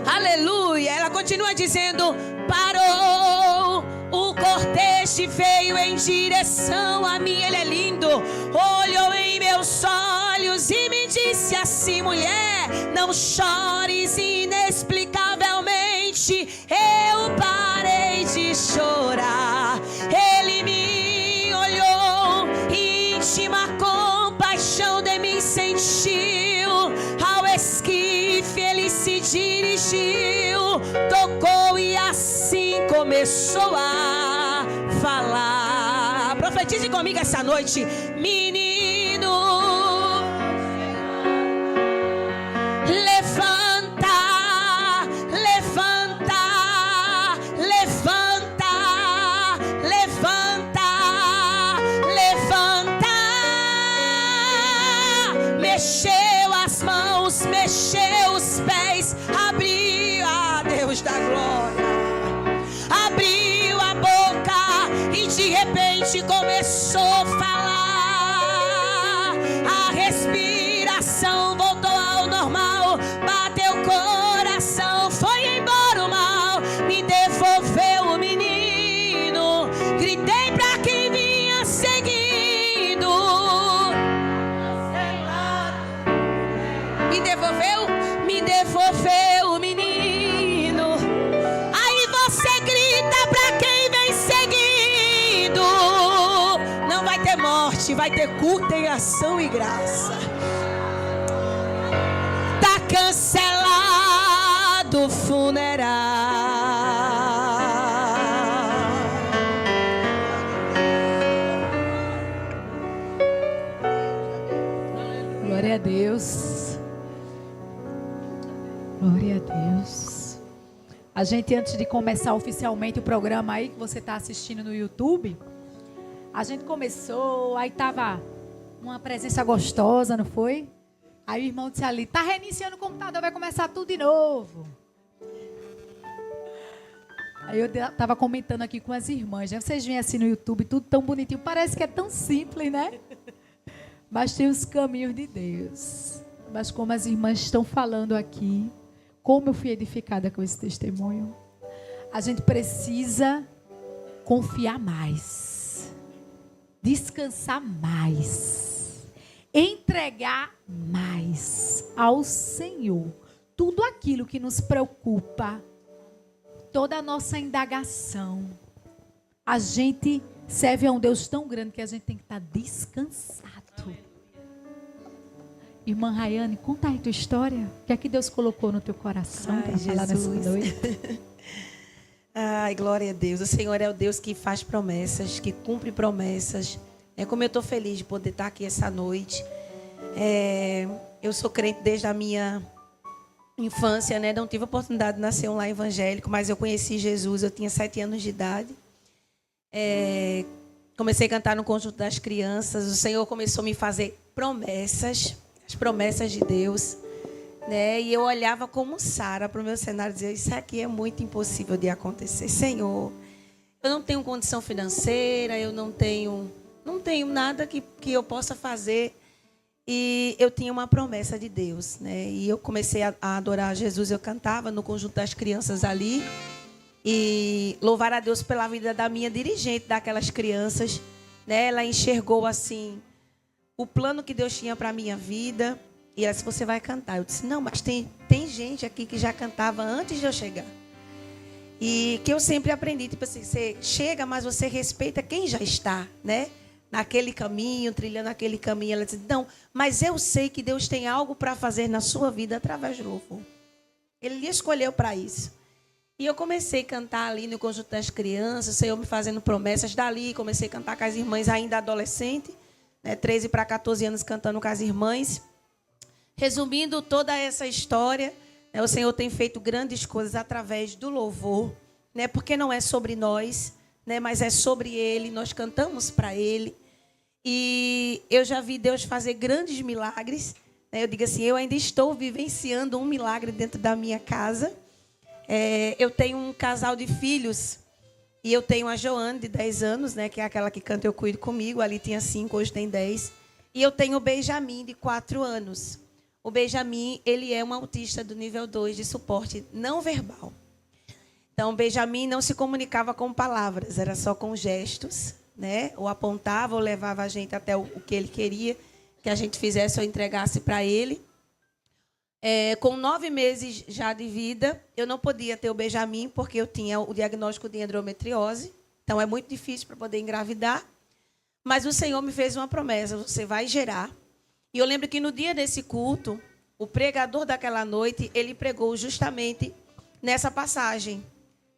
Aleluia. Ela continua dizendo: parou, o cortejo veio em direção a mim. Ele é lindo. Olhou em meus olhos e me disse assim: mulher, não chores. Inexplicavelmente eu parei de chorar. Ele me olhou, íntima compaixão de mim sentiu, ao esquife ele se dirigiu, tocou e assim começou a falar. Profetize comigo essa noite. Menino, levanta, levanta, levanta, levanta, levanta. Mexeu as mãos, mexeu os pés, abriu, Deus da glória, abriu a boca e de repente começou a falar. A respiração voltou ao normal, bateu o coração, foi embora o mal, me devolveu o menino. Gritei pra quem vinha seguindo, me devolveu o menino. Aí você grita pra quem vem seguindo: não vai ter morte, vai ter culto em ação e graça. Tá cancelado o funeral. Glória a Deus. Glória a Deus. A gente, antes de começar oficialmente o programa aí que você está assistindo no YouTube, a gente começou, aí tava uma presença gostosa, não foi? Aí o irmão disse ali: tá reiniciando o computador, vai começar tudo de novo. Aí eu tava comentando aqui com as irmãs, né? Vocês veem assim no YouTube, tudo tão bonitinho, parece que é tão simples, né? Mas tem os caminhos de Deus. Mas como as irmãs estão falando aqui, como eu fui edificada com esse testemunho, a gente precisa confiar mais, descansar mais, entregar mais ao Senhor tudo aquilo que nos preocupa, toda a nossa indagação. A gente serve a um Deus tão grande que a gente tem que estar descansado. Irmã Rayane, conta aí tua história. O que é que Deus colocou no teu coração para falar nessa noite? Ai, glória a Deus. O Senhor é o Deus que faz promessas, que cumpre promessas. É como eu estou feliz de poder estar aqui essa noite. Eu sou crente desde a minha infância, né? Não tive a oportunidade de nascer um lar evangélico, mas eu conheci Jesus, eu tinha 7 anos de idade. Comecei a cantar no conjunto das crianças. O Senhor começou a me fazer promessas, as promessas de Deus, né? E eu olhava como Sara para o meu cenário e dizia: isso aqui é muito impossível de acontecer. Senhor, eu não tenho condição financeira, eu não não tenho nada que eu possa fazer. E eu tinha uma promessa de Deus, né? E eu comecei a adorar Jesus. Eu cantava no conjunto das crianças ali. E louvar a Deus pela vida da minha dirigente, daquelas crianças, né? Ela enxergou assim o plano que Deus tinha para a minha vida. E ela disse, você vai cantar. Eu disse, não, mas tem gente aqui que já cantava antes de eu chegar. E que eu sempre aprendi, tipo assim, você chega, mas você respeita quem já está, né? Naquele caminho, trilhando aquele caminho. Ela disse, não, mas eu sei que Deus tem algo para fazer na sua vida através do louvor. Ele lhe escolheu para isso. E eu comecei a cantar ali no conjunto das crianças, o Senhor me fazendo promessas dali. Comecei a cantar com as irmãs ainda adolescente, né, 13 para 14 anos cantando com as irmãs. Resumindo toda essa história, né, o Senhor tem feito grandes coisas através do louvor, né, porque não é sobre nós, né, mas é sobre Ele, nós cantamos para Ele. E eu já vi Deus fazer grandes milagres. Né, eu digo assim, eu ainda estou vivenciando um milagre dentro da minha casa. Eu tenho um casal de filhos e eu tenho a Joane, de 10 anos, né, que é aquela que canta Eu Cuido Comigo. Ali tinha 5, hoje tem 10. E eu tenho o Benjamin, de 4 anos. O Benjamin, ele é um autista do nível 2 de suporte não verbal. Então, o Benjamin não se comunicava com palavras, era só com gestos, né? Ou apontava ou levava a gente até o que ele queria que a gente fizesse ou entregasse para ele. Com 9 meses já de vida, eu não podia ter o Benjamin porque eu tinha o diagnóstico de endometriose. Então, é muito difícil para poder engravidar. Mas o Senhor me fez uma promessa, você vai gerar. E eu lembro que no dia desse culto, o pregador daquela noite, ele pregou justamente nessa passagem.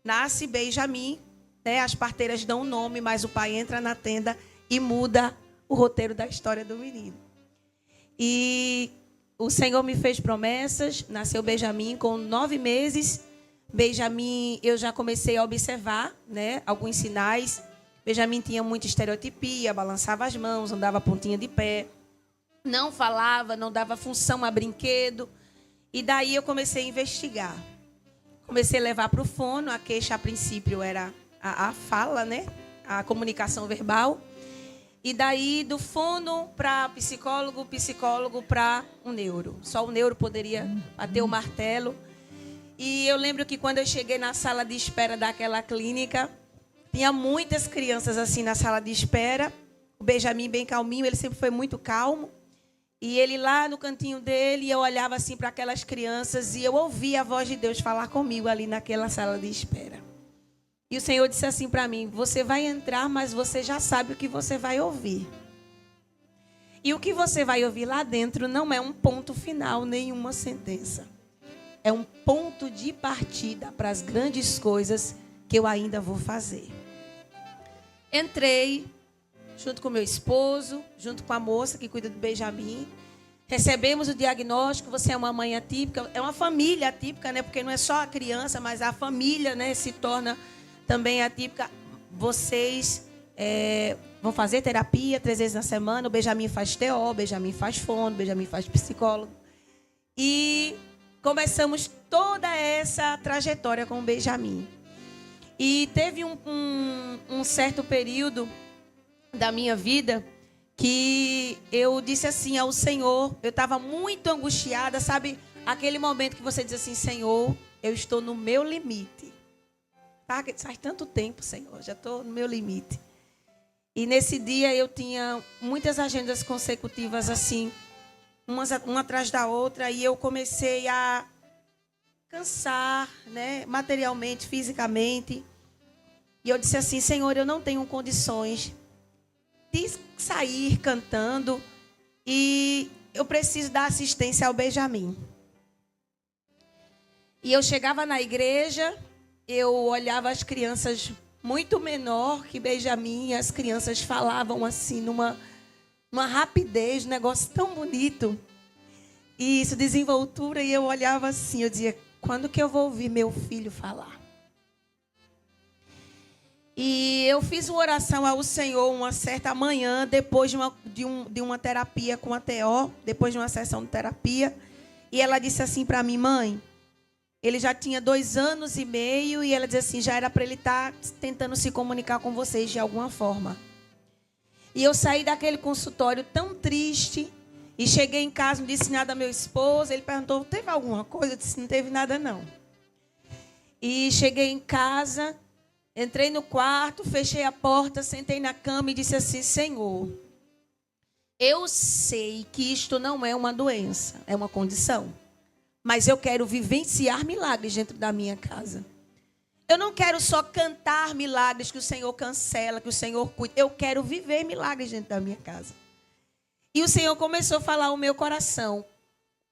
Nasce Benjamin, né? As parteiras dão o nome, mas o pai entra na tenda e muda o roteiro da história do menino. E o Senhor me fez promessas, nasceu Benjamin com 9 meses. Benjamin, eu já comecei a observar, né, alguns sinais. Benjamin tinha muita estereotipia, balançava as mãos, andava pontinha de pé, não falava, não dava função a brinquedo. E daí eu comecei a investigar. Comecei a levar para o fono. A queixa, a princípio, era a fala, né, a comunicação verbal. E daí, do fono para psicólogo, psicólogo para um neuro. Só o neuro poderia bater o martelo. E eu lembro que quando eu cheguei na sala de espera daquela clínica, tinha muitas crianças assim na sala de espera. O Benjamin bem calminho, ele sempre foi muito calmo. E ele lá no cantinho dele, eu olhava assim para aquelas crianças e eu ouvia a voz de Deus falar comigo ali naquela sala de espera. E o Senhor disse assim para mim, você vai entrar, mas você já sabe o que você vai ouvir. E o que você vai ouvir lá dentro não é um ponto final, nenhuma sentença. É um ponto de partida para as grandes coisas que eu ainda vou fazer. Entrei, junto com meu esposo, junto com a moça que cuida do Benjamin. Recebemos o diagnóstico, você é uma mãe atípica. É uma família atípica, né? Porque não é só a criança, mas a família, né, se torna também atípica. Vocês vão fazer terapia 3 vezes na semana. O Benjamin faz TO, o Benjamin faz fono, o Benjamin faz psicólogo. E começamos toda essa trajetória com o Benjamin. E teve um certo período da minha vida que eu disse assim ao Senhor, eu estava muito angustiada, sabe? Aquele momento que você diz assim, Senhor, eu estou no meu limite. Tá? Faz tanto tempo, Senhor, já estou no meu limite. E nesse dia eu tinha muitas agendas consecutivas assim, uma atrás da outra, e eu comecei a cansar, né? Materialmente, fisicamente. E eu disse assim, Senhor, eu não tenho condições de sair cantando e eu preciso dar assistência ao Benjamin. E eu chegava na igreja, eu olhava as crianças muito menor que Benjamin, e as crianças falavam assim, numa rapidez, um negócio tão bonito. E isso, desenvoltura, e eu olhava assim, eu dizia, quando que eu vou ouvir meu filho falar? E eu fiz uma oração ao Senhor uma certa manhã, depois de uma terapia com a TO, depois de uma sessão de terapia. E ela disse assim para mim, mãe, ele já tinha 2 anos e meio, e ela disse assim, já era para ele estar tentando se comunicar com vocês de alguma forma. E eu saí daquele consultório tão triste. E cheguei em casa, não disse nada ao meu esposo. Ele perguntou, teve alguma coisa? Eu disse, não teve nada não. E cheguei em casa, entrei no quarto, fechei a porta, sentei na cama e disse assim, Senhor, eu sei que isto não é uma doença, é uma condição. Mas eu quero vivenciar milagres dentro da minha casa. Eu não quero só cantar milagres que o Senhor cancela, que o Senhor cuida. Eu quero viver milagres dentro da minha casa. E o Senhor começou a falar ao meu coração.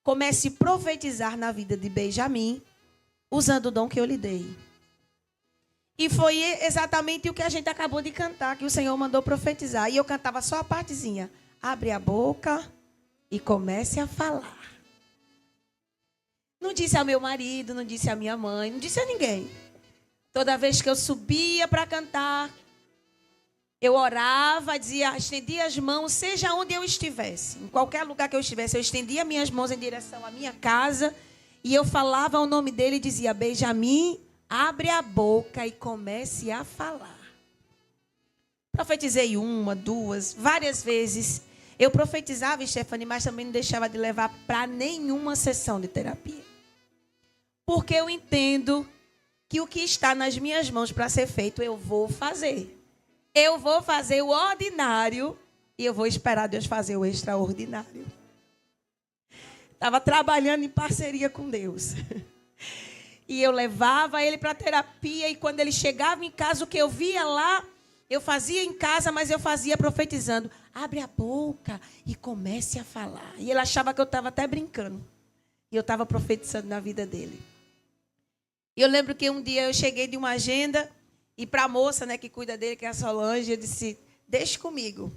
Comece a profetizar na vida de Benjamim, usando o dom que eu lhe dei. E foi exatamente o que a gente acabou de cantar, que o Senhor mandou profetizar. E eu cantava só a partezinha. Abre a boca e comece a falar. Não disse ao meu marido, não disse à minha mãe, não disse a ninguém. Toda vez que eu subia para cantar, eu orava, dizia, estendia as mãos, seja onde eu estivesse. Em qualquer lugar que eu estivesse, eu estendia minhas mãos em direção à minha casa. E eu falava o nome dele e dizia, Benjamim, abre a boca e comece a falar. Profetizei uma, duas, várias vezes. Eu profetizava, Stephanie, mas também não deixava de levar para nenhuma sessão de terapia. Porque eu entendo que o que está nas minhas mãos para ser feito, eu vou fazer. Eu vou fazer o ordinário e eu vou esperar Deus fazer o extraordinário. Estava trabalhando em parceria com Deus. E eu levava ele para a terapia e quando ele chegava em casa, o que eu via lá, eu fazia em casa, mas eu fazia profetizando. Abre a boca e comece a falar. E ele achava que eu estava até brincando. E eu estava profetizando na vida dele. E eu lembro que um dia eu cheguei de uma agenda e para a moça, né, que cuida dele, que é a Solange, eu disse, deixa comigo.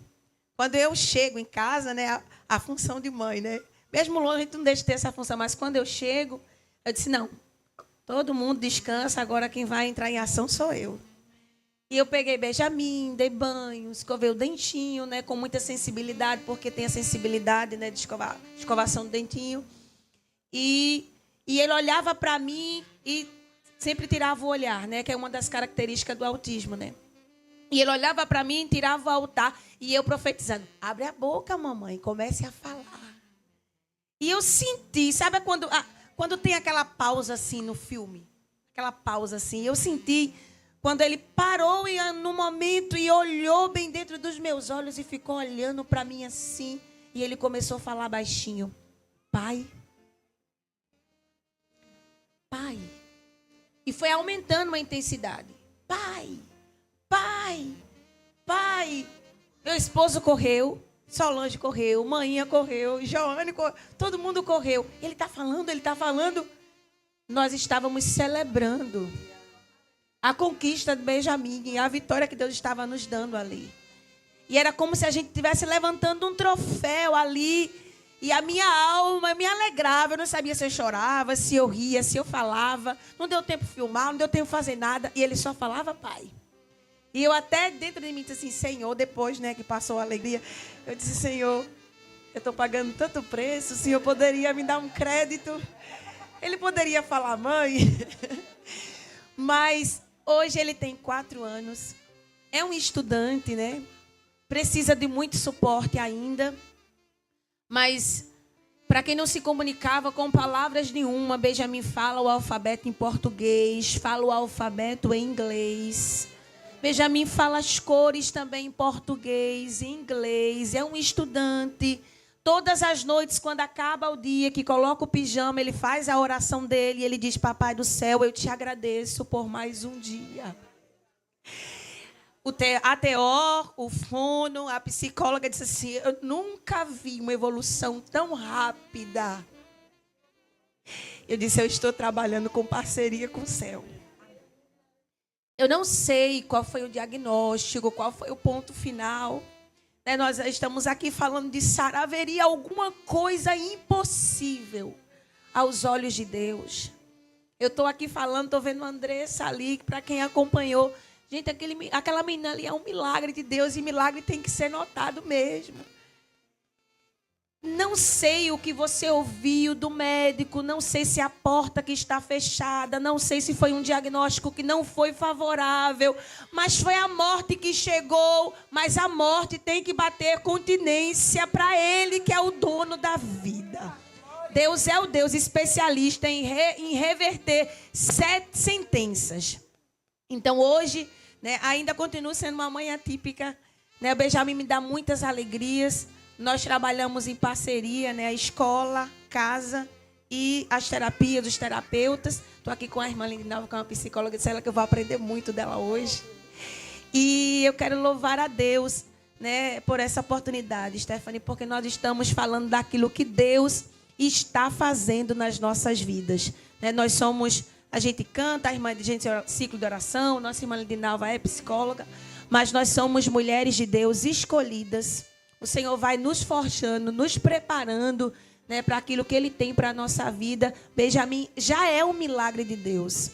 Quando eu chego em casa, né, a função de mãe, né? Mesmo longe, a gente não deixa de ter essa função, mas quando eu chego, eu disse, não, todo mundo descansa, agora quem vai entrar em ação sou eu. E eu peguei Benjamim, dei banho, escovei o dentinho, né, com muita sensibilidade, porque tem a sensibilidade, né, de escovação do dentinho. E ele olhava para mim e sempre tirava o olhar, né? Que é uma das características do autismo, né? E ele olhava para mim, tirava o altar e eu profetizando. Abre a boca, mamãe, comece a falar. E eu senti, sabe quando tem aquela pausa assim no filme? Aquela pausa assim. Eu senti quando ele parou no momento e olhou bem dentro dos meus olhos e ficou olhando para mim assim. E ele começou a falar baixinho. Pai. Pai. E foi aumentando a intensidade. Pai, pai, pai. Meu esposo correu, Solange correu, Maninha correu, Joane correu, todo mundo correu. Ele está falando. Nós estávamos celebrando a conquista de Benjamim e a vitória que Deus estava nos dando ali. E era como se a gente estivesse levantando um troféu ali. E a minha alma me alegrava. Eu não sabia se eu chorava, se eu ria, se eu falava. Não deu tempo de filmar, não deu tempo de fazer nada. E ele só falava, pai. E eu até dentro de mim disse assim, Senhor, depois, né, que passou a alegria, eu disse, Senhor, eu estou pagando tanto preço, o Senhor poderia me dar um crédito. Ele poderia falar, mãe. Mas hoje ele tem 4 anos. É um estudante, né? Precisa de muito suporte ainda. Mas, para quem não se comunicava com palavras nenhuma, Benjamim fala o alfabeto em português, fala o alfabeto em inglês. Benjamim fala as cores também em português, em inglês. É um estudante. Todas as noites, quando acaba o dia, que coloca o pijama, ele faz a oração dele e ele diz, Papai do céu, eu te agradeço por mais um dia. A TO, o fono, a psicóloga disse assim, eu nunca vi uma evolução tão rápida. Eu disse, eu estou trabalhando com parceria com o céu. Eu não sei qual foi o diagnóstico, qual foi o ponto final. Né, nós estamos aqui falando de Sara. Haveria alguma coisa impossível aos olhos de Deus. Eu estou aqui falando, estou vendo a Andressa ali, para quem acompanhou. Gente, aquela menina ali é um milagre de Deus e milagre tem que ser notado mesmo. Não sei o que você ouviu do médico, não sei se a porta que está fechada, não sei se foi um diagnóstico que não foi favorável, mas foi a morte que chegou, mas a morte tem que bater continência para Ele, que é o dono da vida. Deus é o Deus especialista em reverter 7 sentenças. Então hoje, né, ainda continuo sendo uma mãe atípica, né? O Benjamin me dá muitas alegrias. Nós trabalhamos em parceria, né? A escola, casa e as terapias dos terapeutas. Estou aqui com a irmã Lindinalva, que é uma psicóloga, disse ela que eu vou aprender muito dela hoje. E eu quero louvar a Deus, né, por essa oportunidade, Stephanie, porque nós estamos falando daquilo que Deus está fazendo nas nossas vidas. Né? Nós somos, a gente canta, a irmã de gente ciclo de oração, nossa irmã Lindinalva é psicóloga, mas nós somos mulheres de Deus escolhidas. O Senhor vai nos forjando, nos preparando, né, para aquilo que Ele tem para a nossa vida. Benjamin já é um milagre de Deus.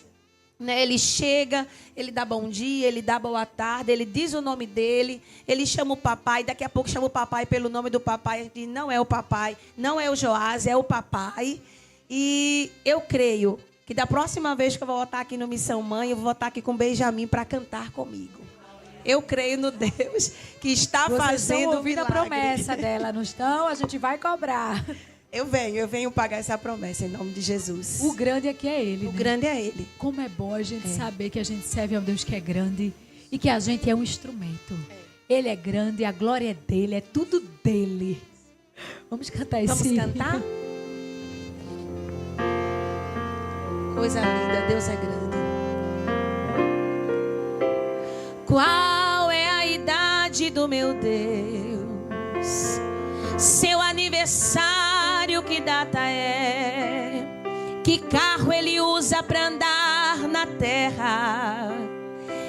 Né? Ele chega, ele dá bom dia, ele dá boa tarde, ele diz o nome dele, ele chama o papai, daqui a pouco chama o papai pelo nome do papai, e não é o papai, não é o Joás, é o papai. E eu creio que da próxima vez que eu vou voltar aqui no Missão Mãe, eu vou voltar aqui com o Benjamin para cantar comigo. Eu creio no Deus que está Vocês fazendo estão ouvindo milagre. a promessa dela, não estão? A gente vai cobrar. Eu venho pagar essa promessa em nome de Jesus. O grande aqui é Ele. O né? grande é Ele. Como é bom a gente saber que a gente serve a um Deus que é grande e que a gente é um instrumento. Ele é grande, a glória é dele, é tudo dele. Vamos cantar esse Vamos cantar? Coisa linda, Deus é grande. Qual é a idade do meu Deus? Seu aniversário, que data é? Que carro ele usa para andar na terra?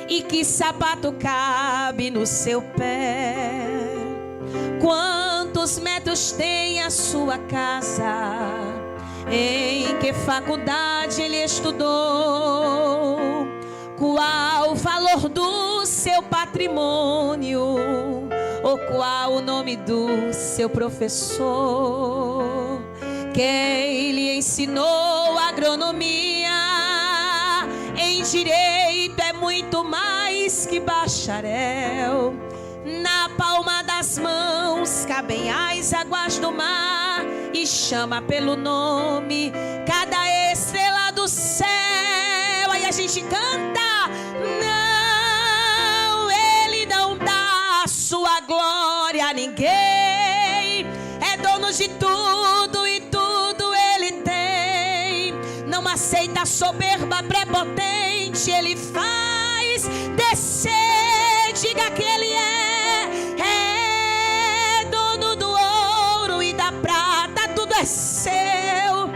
E que sapato cabe no seu pé? Quantos metros tem a sua casa? Em que faculdade ele estudou? Qual o valor do seu patrimônio? Ou qual o nome do seu professor? Quem lhe ensinou agronomia? Em direito é muito mais que bacharel. Na palma das mãos cabem as águas do mar, e chama pelo nome cada estrela do céu. Aí a gente canta. Não, ele não dá sua glória a ninguém. É dono de tudo e tudo ele tem. Não aceita soberba prepotente, ele faz descer. Diga que ele é dono do ouro e da prata, tudo é seu.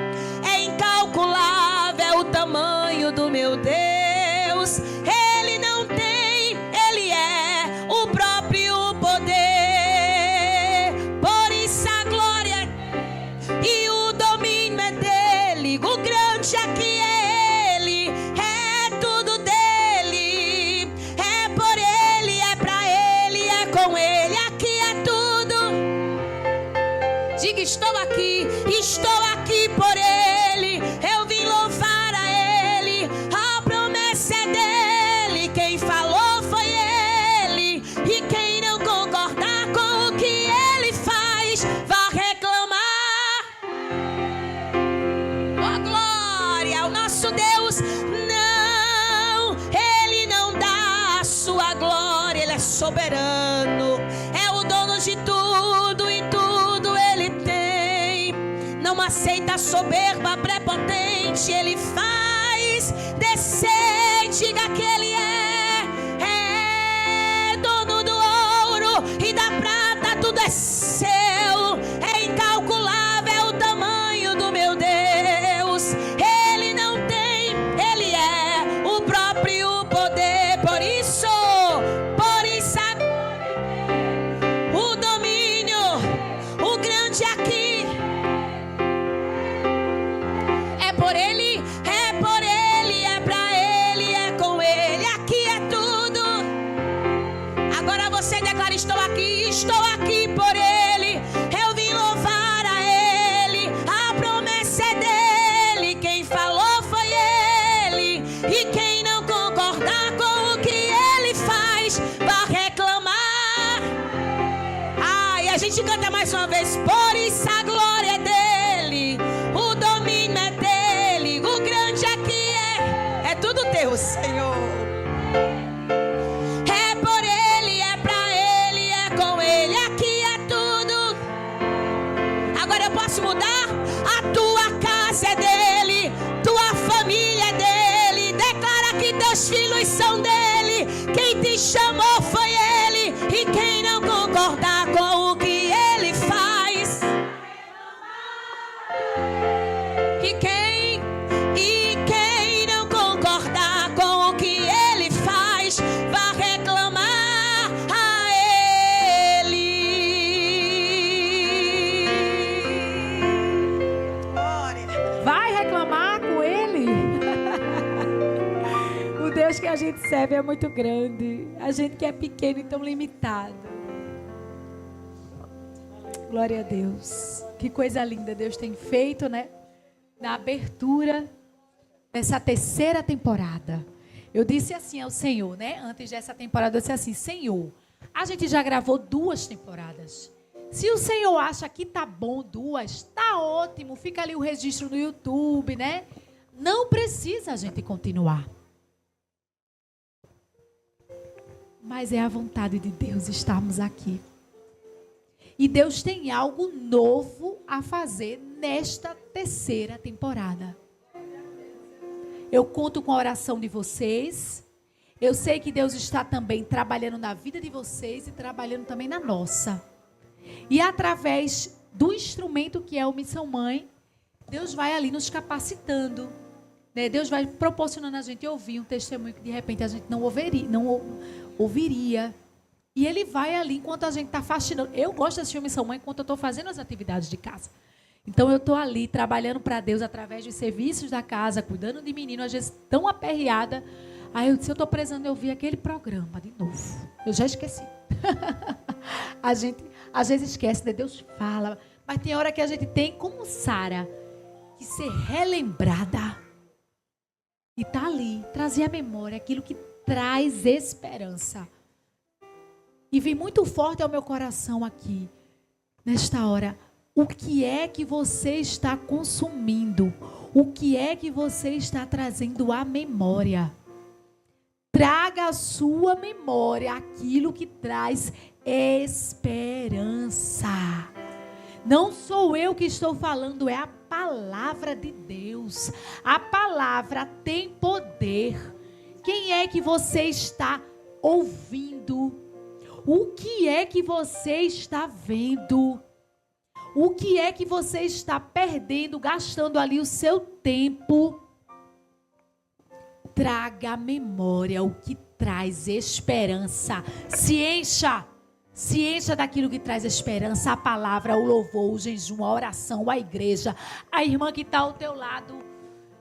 É incalculável o tamanho do meu Deus. Ele não tem, ele é o próprio poder. Por isso a glória e o domínio é dele. O grande aqui é ele, é tudo dele. É por ele, é pra ele, é com ele. Aqui é tudo. Diga: estou aqui por ele. Eu vim louvar a ele. A promessa é dele. Quem falou foi ele. E quem não concordar com o que ele faz, vá reclamar. Oh, glória ao nosso Deus. Não, ele não dá a sua glória. Ele é soberano. É o dono de tudo e tudo ele tem. Não aceita soberba prepotente, ele faz descer. Diga que ele é dono do ouro e da prata, tudo é seu. É incalculável o tamanho do meu Deus. Ele não tem, ele é o próprio poder. Por isso o domínio, o grande aqui é por ele, é pra ele, é com ele. Aqui é tudo. Agora você declara: estou aqui por ele. Eu vim louvar mais uma vez. Por isso a glória é dele, o domínio é dele, o grande aqui é tudo teu, Senhor. É por ele, é pra ele, é com ele, aqui é tudo. Agora eu posso mudar? A tua casa é dele, tua família é dele. Declara que teus filhos são dele. Quem te chamou foi ele, e quem não concordar com o que ele faz, e quem não concordar com o que ele faz, vai reclamar a ele. Vai reclamar com ele? O Deus que a gente serve é muito grande. A gente que é pequeno e tão limitado. Glória a Deus. Que coisa linda Deus tem feito, né? Na abertura dessa terceira temporada. Eu disse assim ao Senhor, né? Antes dessa temporada, eu disse assim: Senhor, a gente já gravou 2 temporadas. Se o Senhor acha que tá bom 2, tá ótimo. Fica ali o registro no YouTube, né? Não precisa a gente continuar. Mas é a vontade de Deus estarmos aqui. E Deus tem algo novo a fazer nesta terceira temporada. Eu conto com a oração de vocês. Eu sei que Deus está também trabalhando na vida de vocês e trabalhando também na nossa. E através do instrumento que é o Missão Mãe, Deus vai ali nos capacitando. Né? Deus vai proporcionando a gente ouvir um testemunho que de repente a gente não ouviria. E Ele vai ali enquanto a gente está faxinando. Eu gosto de assistir o Missão Mãe enquanto eu estou fazendo as atividades de casa. Então eu estou ali trabalhando para Deus através dos serviços da casa, cuidando de menino, às vezes tão aperreada. Aí eu disse, eu estou precisando ouvir aquele programa de novo. Eu já esqueci. A gente às vezes esquece, né? Deus fala. Mas tem hora que a gente tem, como Sara, que ser relembrada. E tá ali, trazer à memória aquilo que traz esperança. E vem muito forte ao meu coração aqui, nesta hora. O que é que você está consumindo? O que é que você está trazendo à memória? Traga à sua memória aquilo que traz esperança. Não sou eu que estou falando, é a palavra de Deus. A palavra tem poder. Quem é que você está ouvindo? O que é que você está vendo? O que é que você está perdendo, gastando ali o seu tempo? Traga à memória o que traz esperança. Se encha daquilo que traz esperança. A palavra, o louvor, o jejum, a oração, a igreja. A irmã que está ao teu lado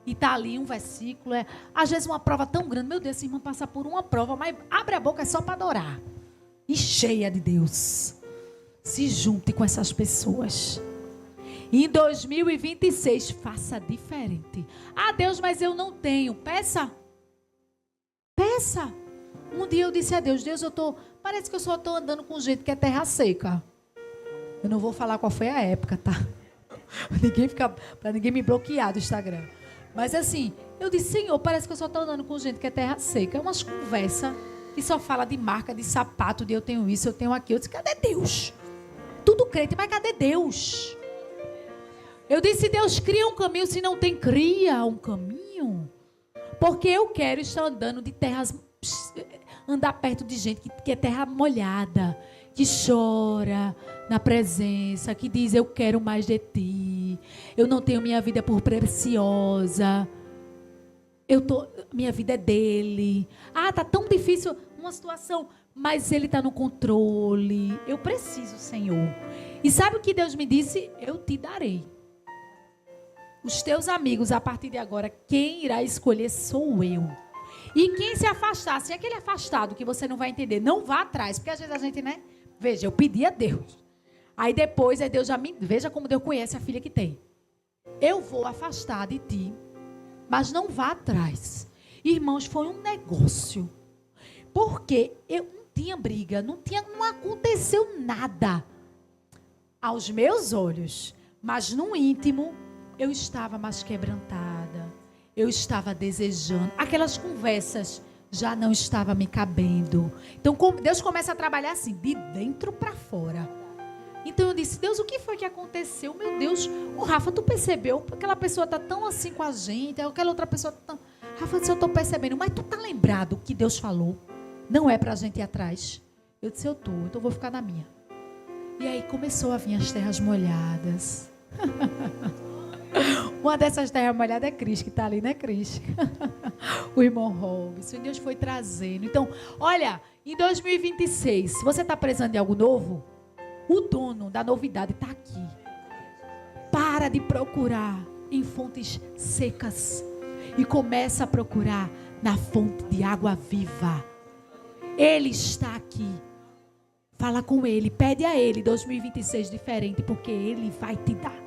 e está ali um versículo. Às vezes uma prova tão grande. Meu Deus, essa irmã passa por uma prova, mas abre a boca só para adorar. E cheia de Deus. Se junte com essas pessoas. Em 2026, faça diferente. Ah, Deus, mas eu não tenho. Peça. Peça. Um dia eu disse a Deus, parece que eu só estou andando com gente que é terra seca. Eu não vou falar qual foi a época, tá? Para ninguém me bloquear do Instagram. Mas assim, eu disse, Senhor, parece que eu só estou andando com gente que é terra seca. É umas conversas que só fala de marca, de sapato, de eu tenho isso, eu tenho aquilo. Eu disse, cadê Deus? Tudo crente, mas cadê Deus? Eu disse, Deus cria um caminho, se não tem, cria um caminho. Porque eu quero estar andando de terras, andar perto de gente que é terra molhada, que chora na presença, que diz, eu quero mais de ti, eu não tenho minha vida por preciosa, minha vida é dele. Ah, tá tão difícil uma situação, mas ele está no controle. Eu preciso, Senhor. E sabe o que Deus me disse? Eu te darei. Os teus amigos, a partir de agora, quem irá escolher sou eu. E quem se afastar, se é aquele afastado que você não vai entender, não vá atrás. Porque às vezes a gente, né? Veja, eu pedi a Deus. Aí depois, Deus já me... Veja como Deus conhece a filha que tem. Eu vou afastar de ti, mas não vá atrás. Irmãos, foi um negócio. Porque eu não tinha briga, não aconteceu nada. aos meus olhos, mas no íntimo eu estava mais quebrantada, eu estava desejando, aquelas conversas já não estavam me cabendo. Então Deus começa a trabalhar assim, de dentro para fora. Então eu disse, Deus, o que foi que aconteceu? Meu Deus, o Rafa, tu percebeu? Aquela pessoa tá tão assim com a gente, aquela outra pessoa tá tão... Rafa disse, eu tô percebendo, mas tu tá lembrado que Deus falou? Não é pra gente ir atrás. Eu disse, eu tô, então eu vou ficar na minha. E aí começou a vir as terras molhadas. Uma dessas terras molhadas é Cris, que está ali, né, Cris? O irmão Robson. E Deus foi trazendo. Então, olha, em 2026, se você está precisando de algo novo, o dono da novidade está aqui. Para de procurar em fontes secas e começa a procurar na fonte de água viva. Ele está aqui. Fala com ele, pede a ele 2026 diferente, porque ele vai te dar.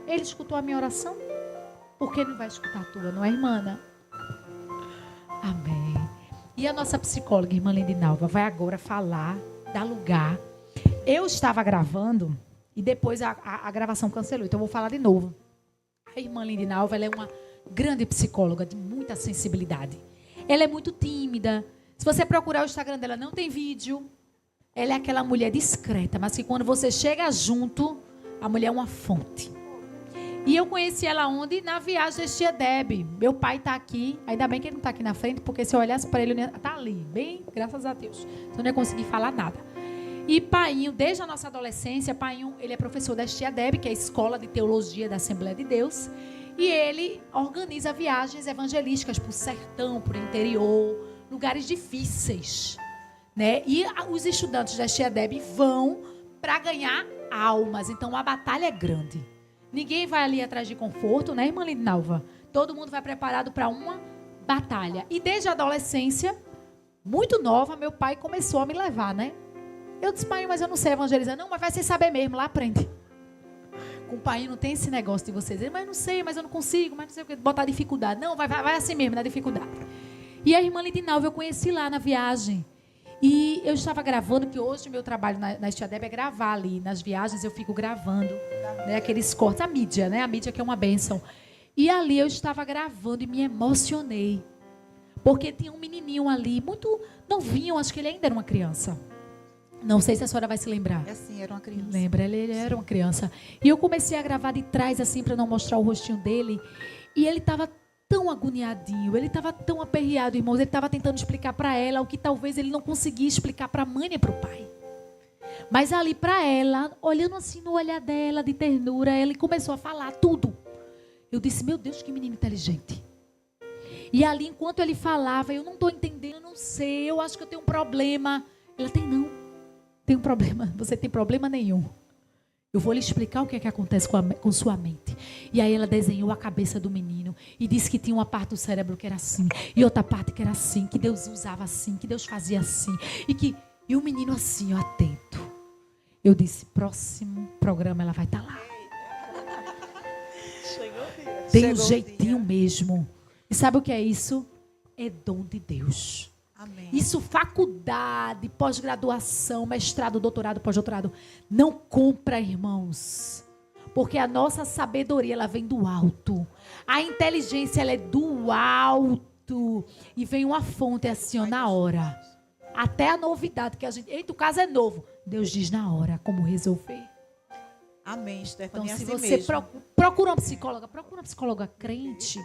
Ele escutou a minha oração, por que não vai escutar a tua, não é, irmã Ana? Amém. E a nossa psicóloga, irmã Lindinalva, vai agora falar, dar lugar. Eu estava gravando e depois a gravação cancelou, então eu vou falar de novo. A irmã Lindinalva, ela é uma grande psicóloga de muita sensibilidade. Ela é muito tímida. Se você procurar o Instagram dela, não tem vídeo. Ela é aquela mulher discreta, mas que quando você chega junto, a mulher é uma fonte. E eu conheci ela onde? Na viagem da tia Deb. Meu pai está aqui. Ainda bem que ele não está aqui na frente, porque se eu olhasse para ele, está ali. Bem, graças a Deus. Então eu não ia conseguir falar nada. E Painho, desde a nossa adolescência, Painho, ele é professor da tia Deb, que é a escola de teologia da Assembleia de Deus. E ele organiza viagens evangelísticas para o sertão, para o interior, lugares difíceis. Né? E os estudantes da tia Deb vão para ganhar almas. Então a batalha é grande. Ninguém vai ali atrás de conforto, né, irmã Lindinalva? Todo mundo vai preparado para uma batalha. E desde a adolescência, muito nova, meu pai começou a me levar, né? Eu disse, pai, mas eu não sei evangelizar. Não, mas vai sem saber mesmo, lá aprende. Com o pai não tem esse negócio de você dizer, mas eu não sei, mas eu não consigo, mas não sei o que, botar dificuldade. Não, vai assim mesmo, na dificuldade. E a irmã Lindinalva eu conheci lá na viagem. E eu estava gravando, que hoje o meu trabalho na Tia Deb é gravar ali. Nas viagens eu fico gravando, né, aqueles cortes, a mídia, né? A mídia que é uma bênção. E ali eu estava gravando e me emocionei. Porque tinha um menininho ali, muito novinho, acho que ele ainda era uma criança. Não sei se a senhora vai se lembrar. É sim, era uma criança. Lembra, ele era uma criança. E eu comecei a gravar de trás, assim, para não mostrar o rostinho dele. E ele estava tão agoniadinho, ele estava tão aperreado, irmãos, ele estava tentando explicar para ela o que talvez ele não conseguia explicar para a mãe e para o pai. Mas ali para ela, olhando assim no olhar dela, de ternura, ele começou a falar tudo. Eu disse, meu Deus, que menino inteligente. E ali, enquanto ele falava, eu não estou entendendo, eu não sei, eu acho que eu tenho um problema. Ela tem, não, tem um problema, você tem problema nenhum. Eu vou lhe explicar o que é que acontece com sua mente. E aí ela desenhou a cabeça do menino e disse que tinha uma parte do cérebro que era assim e outra parte que era assim, que Deus usava assim, que Deus fazia assim. E o menino assim, ó, atento. Eu disse, próximo programa ela vai estar lá. Tem um jeitinho mesmo. E sabe o que é isso? É dom de Deus. Amém. Isso, faculdade, pós-graduação, mestrado, doutorado, pós-doutorado, não compra, irmãos. Porque a nossa sabedoria, ela vem do alto. A inteligência, ela é do alto. E vem uma fonte assim, ó, na hora. Até a novidade que a gente... Eita, o caso é novo. Deus diz na hora como resolver. Amém, Stephanie. Então, se assim você mesmo. procura uma psicóloga crente...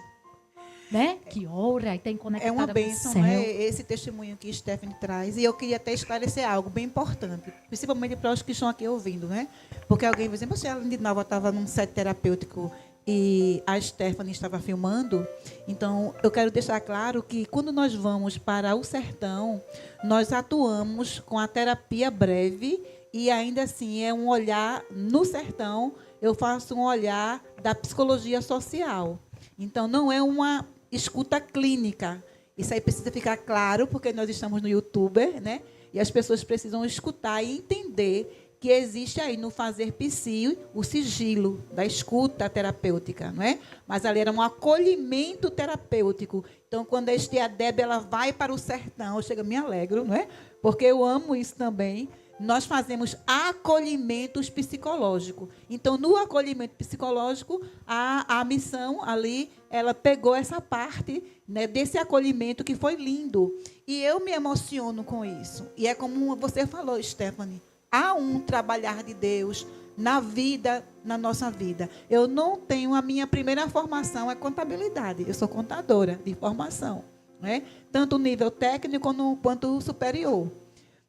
Né? Que ora e tem conectada É uma com o bênção, céu. né? Esse testemunho que Stephanie traz. E eu queria até esclarecer algo bem importante, principalmente para os que estão aqui ouvindo, né? Porque alguém vai dizer, você, a Lindinalva estava num set terapêutico e a Stephanie estava filmando. Então, eu quero deixar claro que quando nós vamos para o sertão, nós atuamos com a terapia breve e ainda assim é um olhar no sertão, eu faço um olhar da psicologia social. Então, não é uma escuta clínica. Isso aí precisa ficar claro, porque nós estamos no YouTube, né? E as pessoas precisam escutar e entender que existe aí no Fazer Psi o sigilo da escuta terapêutica, não é? Mas ali era um acolhimento terapêutico. Então, quando a tia Deb ela vai para o sertão, chega, me alegro, não é? Porque eu amo isso também. nós fazemos acolhimentos psicológicos. Então, no acolhimento psicológico, a missão ali, ela pegou essa parte, né, desse acolhimento que foi lindo. E eu me emociono com isso. E é como você falou, Stephanie, há um trabalhar de Deus na vida, na nossa vida. Eu não tenho, a minha primeira formação é contabilidade. Eu sou contadora de formação, né? Tanto nível técnico quanto superior.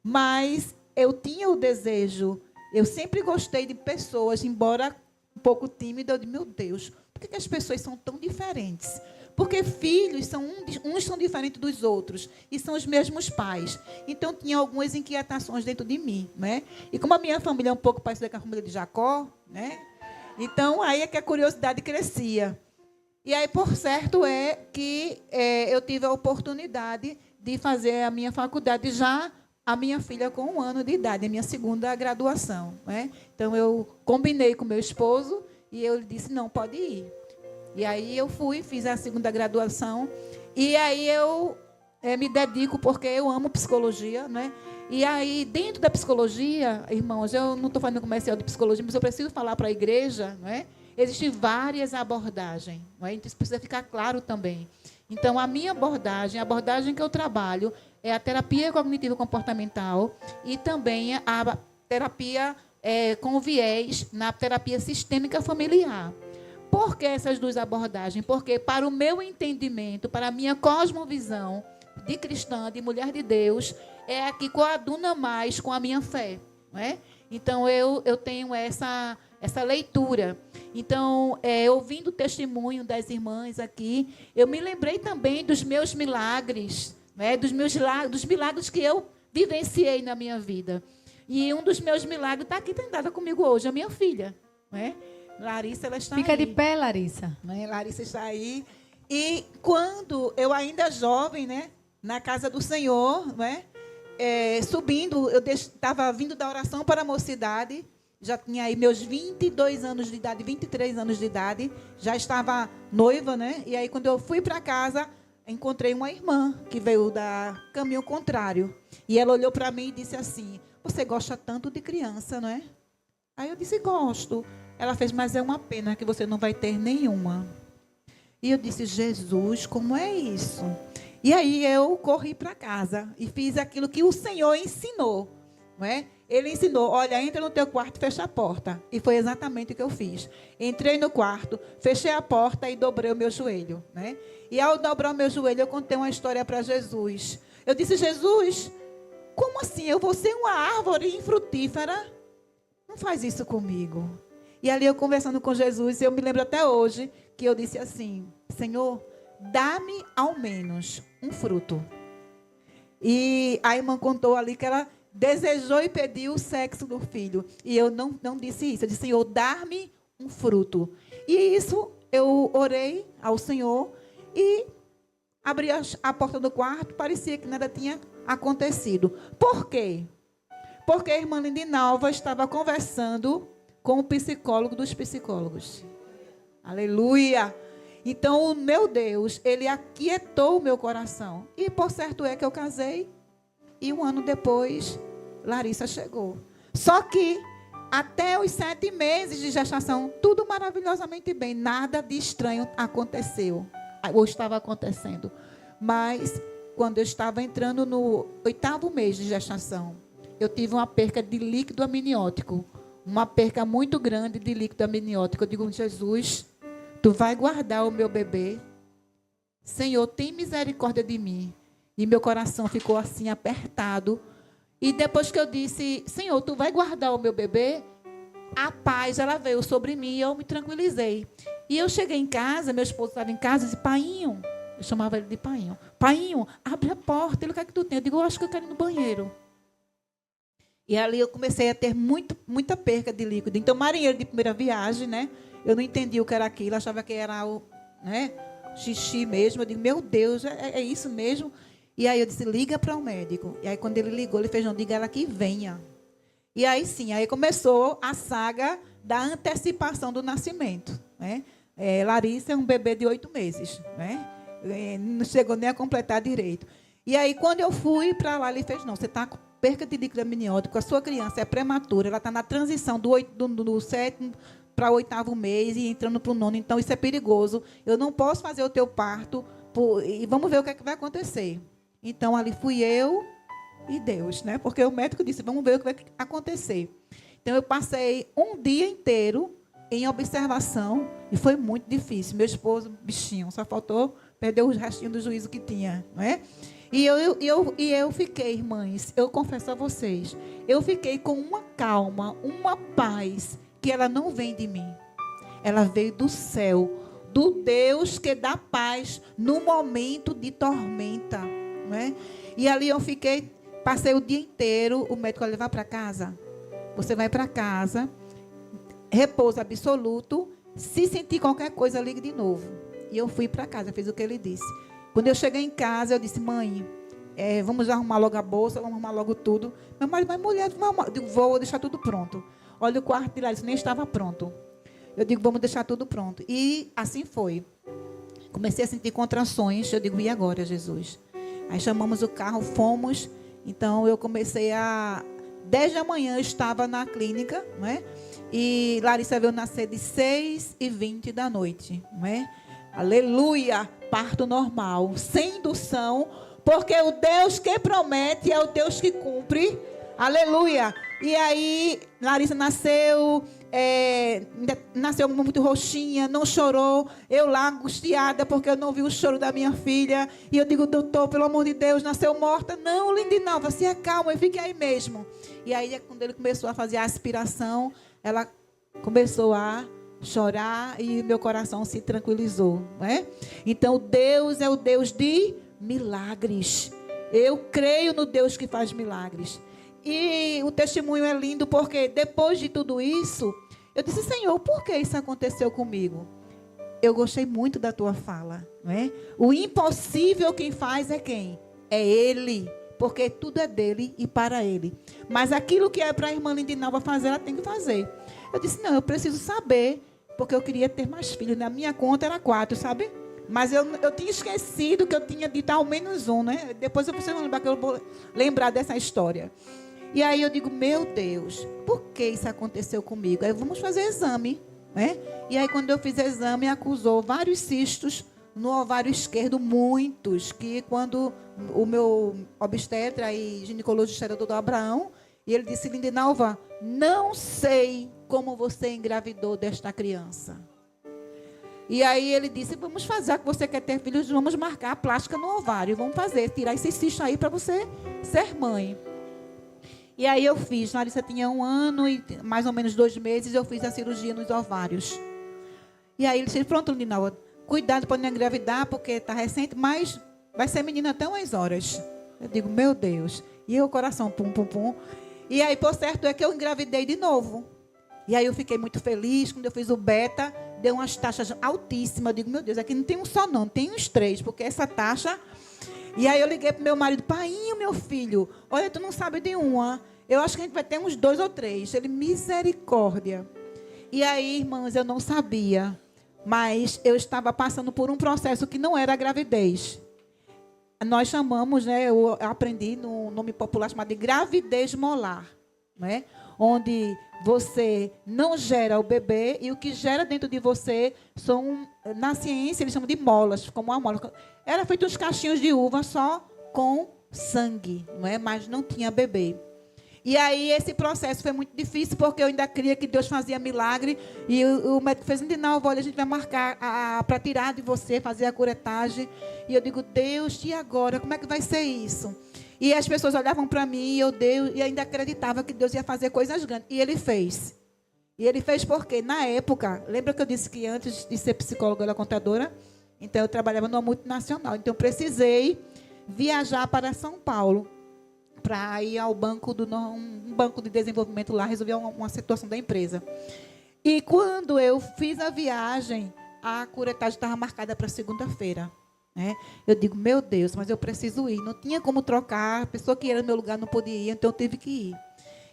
Mas eu tinha o desejo, eu sempre gostei de pessoas, embora um pouco tímida, eu digo, meu Deus, por que as pessoas são tão diferentes? Porque filhos são uns são diferentes dos outros e são os mesmos pais. Então tinha algumas inquietações dentro de mim, né? E como a minha família é um pouco parecida com a família de Jacó, né? Então aí é que a curiosidade crescia. E aí, por certo, é que eu tive a oportunidade de fazer a minha faculdade já a minha filha com 1 ano de idade, a minha segunda graduação, né? Então eu combinei com meu esposo e eu disse, não, pode ir. E aí eu fui, fiz a segunda graduação. E aí eu me dedico porque eu amo psicologia, né? E aí, dentro da psicologia, irmãos, eu não estou fazendo comercial de psicologia, mas eu preciso falar para a igreja, não é? Existem várias abordagens, não é? Então, isso precisa ficar claro também. Então, a minha abordagem, a abordagem que eu trabalho, é a terapia cognitivo-comportamental e também a terapia com viés na terapia sistêmica familiar. Por que essas duas abordagens? Porque, para o meu entendimento, para a minha cosmovisão de cristã, de mulher de Deus, é a que coaduna mais com a minha fé, não é? Então, eu tenho essa leitura. Então, ouvindo o testemunho das irmãs aqui, eu me lembrei também dos meus milagres, né? dos milagres que eu vivenciei na minha vida. E um dos meus milagres está aqui sentada comigo hoje, a minha filha, né? Larissa, ela está Fica aí. de pé, Larissa. Né? Larissa está aí. E quando eu ainda jovem, né, na casa do Senhor, né, subindo, eu estava vindo da oração para a mocidade, já tinha aí meus 22 anos de idade, 23 anos de idade, já estava noiva, né? E aí, quando eu fui para casa, encontrei uma irmã que veio da caminho contrário. E ela olhou para mim e disse assim, você gosta tanto de criança, não é? Aí eu disse, gosto. Ela fez, mas é uma pena que você não vai ter nenhuma. E eu disse, Jesus, como é isso? E aí eu corri para casa e fiz aquilo que o Senhor ensinou, não é? Ele ensinou, olha, entra no teu quarto e fecha a porta. E foi exatamente o que eu fiz. Entrei no quarto, fechei a porta e dobrei o meu joelho, né? E ao dobrar o meu joelho, eu contei uma história para Jesus. Eu disse, Jesus, como assim? Eu vou ser uma árvore infrutífera? Não faz isso comigo. E ali eu conversando com Jesus, eu me lembro até hoje que eu disse assim, Senhor, dá-me ao menos um fruto. E a irmã contou ali que ela desejou e pediu o sexo do filho. E eu não disse isso. Eu disse, Senhor, dá-me um fruto. E isso eu orei ao Senhor e abri a porta do quarto. Parecia que nada tinha acontecido. Por quê? Porque a irmã Lindinalva estava conversando com o psicólogo dos psicólogos. Aleluia! Então, o meu Deus, ele aquietou o meu coração. E, por certo, é que eu casei. E 1 ano depois, Larissa chegou. Só que, até os 7 meses de gestação, tudo maravilhosamente bem. Nada de estranho aconteceu. Ou estava acontecendo. Mas, quando eu estava entrando no 8º mês de gestação, eu tive uma perca de líquido amniótico. Uma perca muito grande de líquido amniótico. Eu digo, Jesus, tu vai guardar o meu bebê? Senhor, tem misericórdia de mim. E meu coração ficou assim, apertado. E depois que eu disse, Senhor, tu vai guardar o meu bebê? A paz, ela veio sobre mim e eu me tranquilizei. E eu cheguei em casa, meu esposo estava em casa e disse, Painho, eu chamava ele de Painho. Painho, abre a porta, ele, o que é que tu tem? Eu digo, eu acho que eu quero ir no banheiro. E ali eu comecei a ter muita perca de líquido. Então, marinheiro de primeira viagem, né? Eu não entendi o que era aquilo, achava que era o, né, xixi mesmo. Eu digo, meu Deus, é isso mesmo? E aí eu disse, liga para o médico. E aí quando ele ligou, ele fez, não, diga ela que venha. E aí sim, aí começou a saga da antecipação do nascimento, né? Larissa é um bebê de 8 meses, né? Não chegou nem a completar direito. E aí quando eu fui para lá, ele fez, não, você está perca de líquido amniótico, a sua criança é prematura, ela está na transição do sétimo para o 8º mês e entrando para o 9º, então isso é perigoso. Eu não posso fazer o teu parto e vamos ver o que é que vai acontecer. Então, ali fui eu e Deus, né? Porque o médico disse, vamos ver o que vai acontecer. Então, eu passei um dia inteiro em observação e foi muito difícil. Meu esposo, bichinho, só faltou perder o restinho do juízo que tinha, não é? E eu fiquei, irmãs, eu confesso a vocês, eu fiquei com uma calma, uma paz, que ela não vem de mim. Ela veio do céu, do Deus que dá paz no momento de tormenta, não é? E ali eu fiquei, passei o dia inteiro, o médico vai levar para casa. Você vai para casa, repouso absoluto, se sentir qualquer coisa, ligue de novo. E eu fui para casa, fiz o que ele disse. Quando eu cheguei em casa, eu disse, mãe, vamos arrumar logo a bolsa, vamos arrumar logo tudo. Meu marido, mas mulher, eu digo, vou deixar tudo pronto. Olha o quarto de lá, isso nem estava pronto. Eu digo, vamos deixar tudo pronto. E assim foi. Comecei a sentir contrações, eu digo, e agora, Jesus? Aí chamamos o carro, fomos. Então, eu comecei a... 10 da manhã eu estava na clínica, não é? E Larissa veio nascer de 6h20 da noite, não é? Aleluia! Parto normal, sem indução, porque o Deus que promete é o Deus que cumpre. Aleluia! E aí, Larissa nasceu muito roxinha, não chorou. Eu lá, angustiada, porque eu não vi o choro da minha filha. E eu digo, doutor, pelo amor de Deus, nasceu morta. Não, Lindinalva, se acalma e fique aí mesmo. E aí, quando ele começou a fazer a aspiração, ela começou a chorar e meu coração se tranquilizou, não é? Então, Deus é o Deus de milagres. Eu creio no Deus que faz milagres. E o testemunho é lindo porque depois de tudo isso, eu disse, Senhor, por que isso aconteceu comigo? Eu gostei muito da tua fala, não é? O impossível quem faz é quem? É Ele, porque tudo é dele e para Ele. Mas aquilo que é para a irmã Lindinalva fazer, ela tem que fazer. Eu disse, não, eu preciso saber, porque eu queria ter mais filhos. Na minha conta era 4, sabe? Mas eu tinha esquecido que eu tinha dito ao menos 1, né? Depois eu preciso lembrar, que eu vou lembrar dessa história. E aí eu digo, meu Deus, por que isso aconteceu comigo? Aí vamos fazer exame, né? E aí quando eu fiz exame, acusou vários cistos no ovário esquerdo, muitos, que quando o meu obstetra e ginecologista era o doutor Abraão, e ele disse, Lindinalva, não sei como você engravidou desta criança. E aí ele disse, vamos fazer, já que você quer ter filhos, vamos marcar a plástica no ovário, vamos fazer, tirar esse cisto aí para você ser mãe. E aí eu fiz, Larissa tinha 1 ano e mais ou menos 2 meses, eu fiz a cirurgia nos ovários. E aí ele disse, pronto, Lindinalva, cuidado para não engravidar, porque está recente, mas vai ser menina até umas horas. Eu digo, meu Deus. E o coração, pum, pum, pum. E aí, por certo, é que eu engravidei de novo. E aí eu fiquei muito feliz, quando eu fiz o beta, deu umas taxas altíssimas. Eu digo, meu Deus, aqui não tem um só não, tem uns 3, porque essa taxa... E aí eu liguei para o meu marido, painho, meu filho, olha, tu não sabe de uma. Eu acho que a gente vai ter uns 2 ou 3. Ele, misericórdia. E aí, irmãs, eu não sabia, mas eu estava passando por um processo que não era a gravidez. Nós chamamos, né, eu aprendi no nome popular chamado de gravidez molar, né? Onde você não gera o bebê e o que gera dentro de você são, na ciência, eles chamam de molas, como uma mola. Era feito uns cachinhos de uva só com sangue, não é? Mas não tinha bebê. E aí esse processo foi muito difícil, porque eu ainda cria que Deus fazia milagre. E o médico fez, não, olha, a gente vai marcar para tirar de você, fazer a curetagem. E eu digo, Deus, e agora? Como é que vai ser isso? E as pessoas olhavam para mim e ainda acreditava que Deus ia fazer coisas grandes. E Ele fez. E Ele fez porque, na época, lembra que eu disse que antes de ser psicóloga, eu era contadora? Então, eu trabalhava numa multinacional. Então, eu precisei viajar para São Paulo para ir ao banco um banco de desenvolvimento lá, resolver uma situação da empresa. E quando eu fiz a viagem, a curetagem estava marcada para segunda-feira. Né? Eu digo, meu Deus, mas eu preciso ir. Não tinha como trocar, a pessoa que era no meu lugar não podia ir, então eu tive que ir.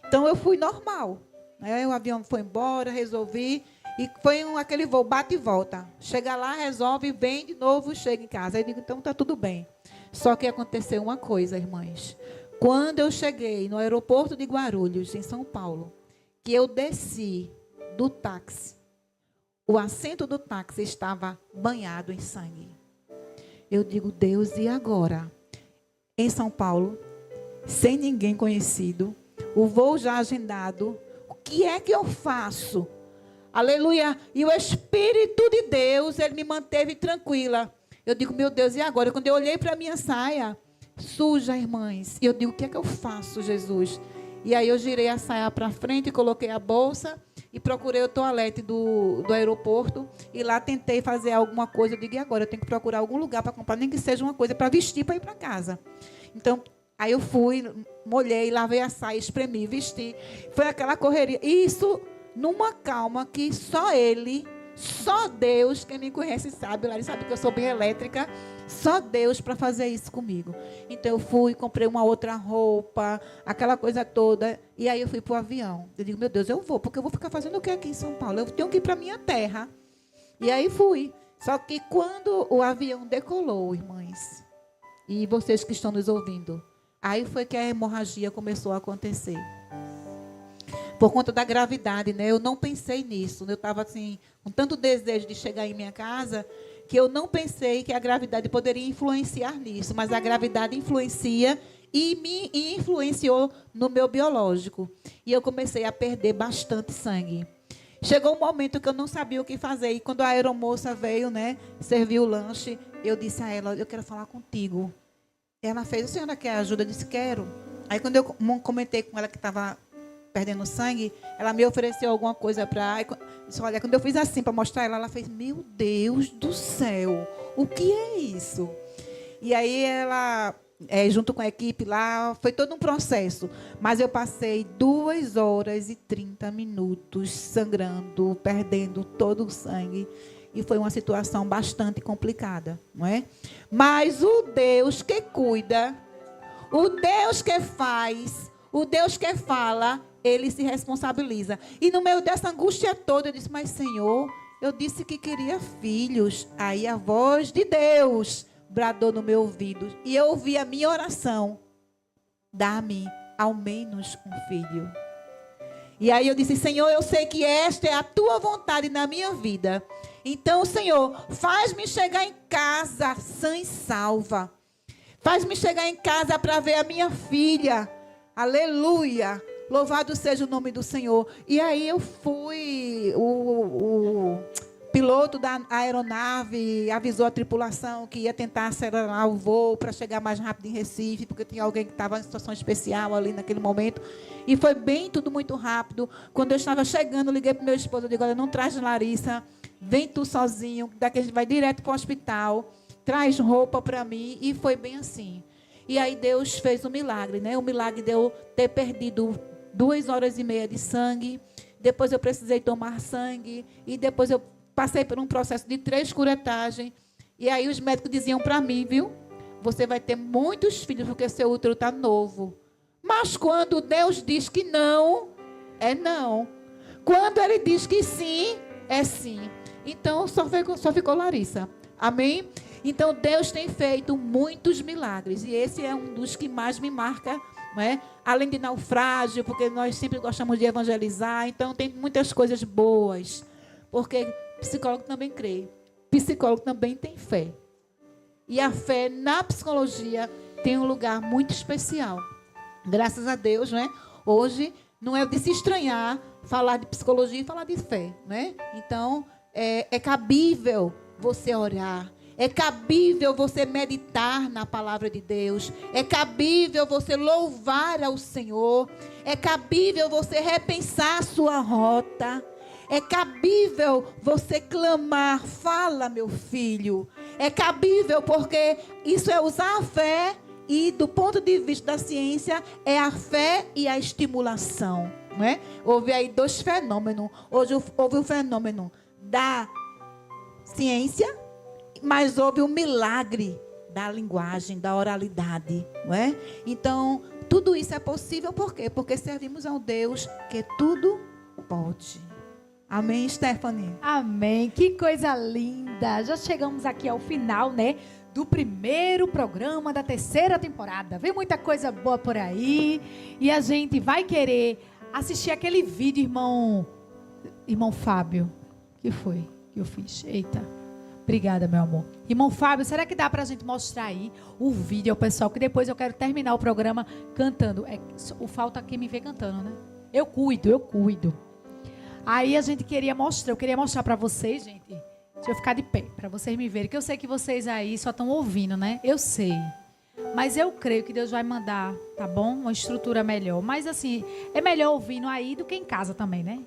Então eu fui normal. Né? O avião foi embora, resolvi. E foi aquele voo, bate e volta. Chega lá, resolve, vem de novo, chega em casa. Aí eu digo, então está tudo bem. Só que aconteceu uma coisa, irmãs. Quando eu cheguei no aeroporto de Guarulhos, em São Paulo, que eu desci do táxi, o assento do táxi estava banhado em sangue. Eu digo, Deus, e agora? Em São Paulo, sem ninguém conhecido, o voo já agendado, o que é que eu faço? Aleluia! E o Espírito de Deus, ele me manteve tranquila. Eu digo, meu Deus, e agora? Quando eu olhei para a minha saia, suja, irmãs. E eu digo, o que é que eu faço, Jesus? E aí eu girei a saia para frente, coloquei a bolsa e procurei o toalete do aeroporto. E lá tentei fazer alguma coisa. Eu digo, e agora? Eu tenho que procurar algum lugar para comprar, nem que seja uma coisa para vestir, para ir para casa. Então, aí eu fui, molhei, lavei a saia, espremi, vesti. Foi aquela correria. Isso numa calma que só ele, só Deus, quem me conhece sabe, Larissa sabe que eu sou bem elétrica, só Deus para fazer isso comigo. Então eu fui, comprei uma outra roupa, aquela coisa toda, e aí eu fui para o avião. Eu digo, meu Deus, eu vou, porque eu vou ficar fazendo o que aqui em São Paulo? Eu tenho que ir para a minha terra. E aí fui. Só que quando o avião decolou, irmãs, e vocês que estão nos ouvindo, aí foi que a hemorragia começou a acontecer. Por conta da gravidade, né? Eu não pensei nisso. Eu estava assim, com tanto desejo de chegar em minha casa, que eu não pensei que a gravidade poderia influenciar nisso. Mas a gravidade influencia e me influenciou no meu biológico. E eu comecei a perder bastante sangue. Chegou um momento que eu não sabia o que fazer. E quando a aeromoça veio, né, serviu o lanche, eu disse a ela, eu quero falar contigo. Ela fez, a senhora quer ajuda? Eu disse, quero. Aí quando eu comentei com ela que estava perdendo sangue, ela me ofereceu alguma coisa para... Olha, quando eu fiz assim para mostrar ela fez, meu Deus do céu, o que é isso? E aí ela, junto com a equipe lá, foi todo um processo. Mas eu passei 2 horas e 30 minutos sangrando, perdendo todo o sangue. E foi uma situação bastante complicada, não é? Mas o Deus que cuida, o Deus que faz, o Deus que fala, ele se responsabiliza. E no meio dessa angústia toda, eu disse, mas Senhor, eu disse que queria filhos. Aí a voz de Deus bradou no meu ouvido. E eu ouvi a minha oração. Dá-me ao menos um filho. E aí eu disse, Senhor, eu sei que esta é a tua vontade na minha vida. Então, Senhor, faz-me chegar em casa sã e salva. Faz-me chegar em casa para ver a minha filha. Aleluia. Louvado seja o nome do Senhor. E aí eu fui, o piloto da aeronave avisou a tripulação que ia tentar acelerar o voo para chegar mais rápido em Recife, porque tinha alguém que estava em situação especial ali naquele momento. E foi bem tudo muito rápido. Quando eu estava chegando, eu liguei para o meu esposo, eu digo, olha, não traz Larissa, vem tu sozinho, daqui a gente vai direto para o hospital, traz roupa para mim. E foi bem assim. E aí Deus fez um milagre, né? O milagre de eu ter perdido 2 horas e meia de sangue. Depois eu precisei tomar sangue. E depois eu passei por um processo de 3 curetagens. E aí os médicos diziam para mim, viu? Você vai ter muitos filhos porque seu útero está novo. Mas quando Deus diz que não, é não. Quando Ele diz que sim, é sim. Então só ficou Larissa. Amém? Então Deus tem feito muitos milagres. E esse é um dos que mais me marca, não é? Além de naufrágio, porque nós sempre gostamos de evangelizar. Então tem muitas coisas boas. Porque psicólogo também crê. Psicólogo também tem fé. E a fé na psicologia tem um lugar muito especial. Graças a Deus, né? Hoje não é de se estranhar falar de psicologia e falar de fé, né? Então, é cabível você orar. É cabível você meditar na palavra de Deus. É cabível você louvar ao Senhor. É cabível você repensar a sua rota. É cabível você clamar, fala, meu filho. É cabível porque isso é usar a fé e, do ponto de vista da ciência, é a fé e a estimulação. Não é? Houve aí 2 fenômenos. Hoje houve o fenômeno da ciência, mas houve o milagre da linguagem, da oralidade. Não é? Então, tudo isso é possível por quê? Porque servimos a um Deus que tudo pode. Amém, Stephanie? Amém. Que coisa linda. Já chegamos aqui ao final, né, do primeiro programa da terceira temporada. Vem muita coisa boa por aí. E a gente vai querer assistir aquele vídeo, irmão Fábio. Que foi que eu fiz? Eita. Obrigada, meu amor. Irmão Fábio, será que dá pra gente mostrar aí o vídeo ao pessoal? Que depois eu quero terminar o programa cantando. O falta quem me vê cantando, né? Eu cuido. Aí eu queria mostrar pra vocês, gente. Deixa eu ficar de pé, pra vocês me verem. Que eu sei que vocês aí só estão ouvindo, né? Eu sei. Mas eu creio que Deus vai mandar, tá bom? Uma estrutura melhor. Mas assim, é melhor ouvindo aí do que em casa também, né?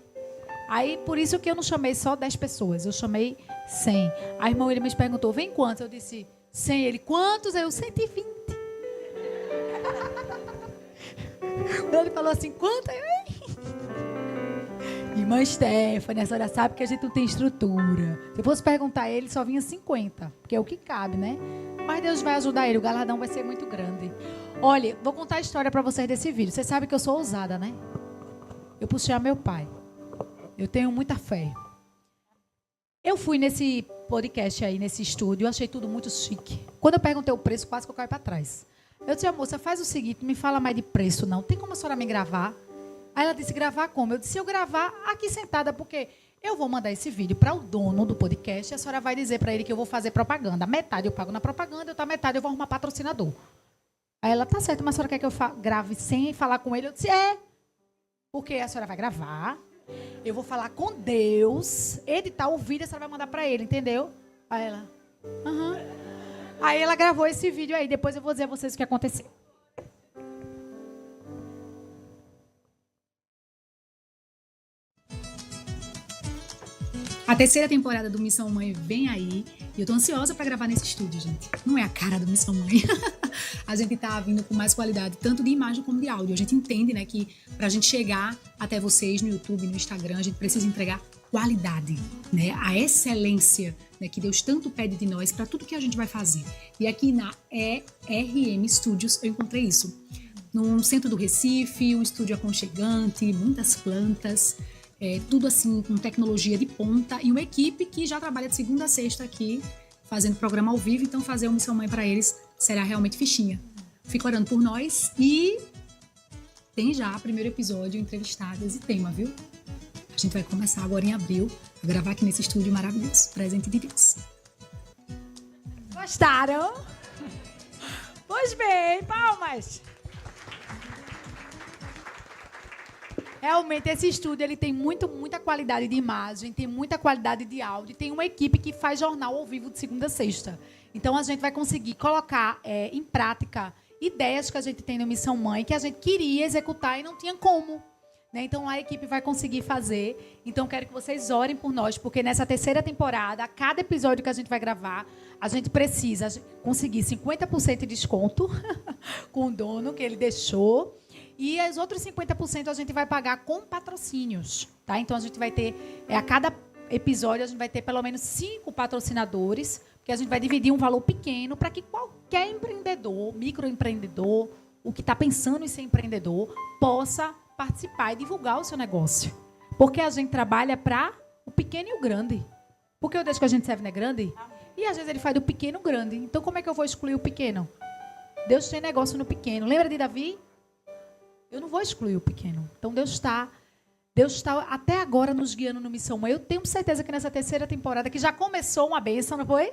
Aí, por isso que eu não chamei só 10 pessoas. Eu chamei 100. Aí, irmão, ele me perguntou, vem quantos? Eu disse, 100. Ele, quantos? Eu, 120. Ele falou assim, quanto? Irmã Stephanie, a senhora sabe que a gente não tem estrutura. Se eu fosse perguntar a ele, só vinha 50. Porque é o que cabe, né? Mas Deus vai ajudar ele. O galardão vai ser muito grande. Olha, vou contar a história para vocês desse vídeo. Vocês sabem que eu sou ousada, né? Eu puxei a meu pai. Eu tenho muita fé. Eu fui nesse podcast aí, nesse estúdio, eu achei tudo muito chique. Quando eu perguntei o preço, quase que eu caí para trás. Eu disse, moça, faz o seguinte, não me fala mais de preço, não. Tem como a senhora me gravar? Aí ela disse, gravar como? Eu disse, eu gravar aqui sentada, porque eu vou mandar esse vídeo para o dono do podcast e a senhora vai dizer para ele que eu vou fazer propaganda. Metade eu pago na propaganda, outra metade eu vou arrumar patrocinador. Aí ela, tá certo, mas a senhora quer que eu grave sem falar com ele? Eu disse, porque a senhora vai gravar. Eu vou falar com Deus, editar o vídeo, a senhora vai mandar para ele, entendeu? Aí ela, Aí ela gravou esse vídeo aí, depois eu vou dizer a vocês o que aconteceu. A terceira temporada do Missão Mãe vem aí. E eu tô ansiosa para gravar nesse estúdio, gente. Não é a cara do Missão Mãe. A gente tá vindo com mais qualidade, tanto de imagem como de áudio. A gente entende, né, que pra gente chegar até vocês no YouTube, no Instagram, a gente precisa entregar qualidade, né? A excelência, né, que Deus tanto pede de nós para tudo que a gente vai fazer. E aqui na ERM Studios eu encontrei isso. No centro do Recife, um estúdio aconchegante, muitas plantas. Tudo assim com tecnologia de ponta e uma equipe que já trabalha de segunda a sexta aqui fazendo programa ao vivo, então fazer uma Missão Mãe para eles será realmente fichinha. Fica orando por nós e tem já o primeiro episódio, entrevistadas e tema, viu? A gente vai começar agora em abril a gravar aqui nesse estúdio maravilhoso, presente de Deus. Gostaram? Pois bem, palmas! Realmente, esse estúdio ele tem muita qualidade de imagem, tem muita qualidade de áudio, tem uma equipe que faz jornal ao vivo de segunda a sexta. Então, a gente vai conseguir colocar em prática ideias que a gente tem no Missão Mãe, que a gente queria executar e não tinha como. Né? Então, a equipe vai conseguir fazer. Então, quero que vocês orem por nós, porque nessa terceira temporada, a cada episódio que a gente vai gravar, a gente precisa conseguir 50% de desconto com o dono que ele deixou. E os outros 50% a gente vai pagar com patrocínios, tá? Então, a gente vai ter, a cada episódio, a gente vai ter pelo menos 5 patrocinadores, porque a gente vai dividir um valor pequeno para que qualquer empreendedor, microempreendedor, o que está pensando em ser empreendedor, possa participar e divulgar o seu negócio. Porque a gente trabalha para o pequeno e o grande. Porque o Deus que a gente serve não é grande? E às vezes ele faz do pequeno grande. Então, como é que eu vou excluir o pequeno? Deus tem negócio no pequeno. Lembra de Davi? Eu não vou excluir o pequeno. Então, Deus está até agora nos guiando no Missão Mãe. Eu tenho certeza que nessa terceira temporada, que já começou uma bênção, não foi?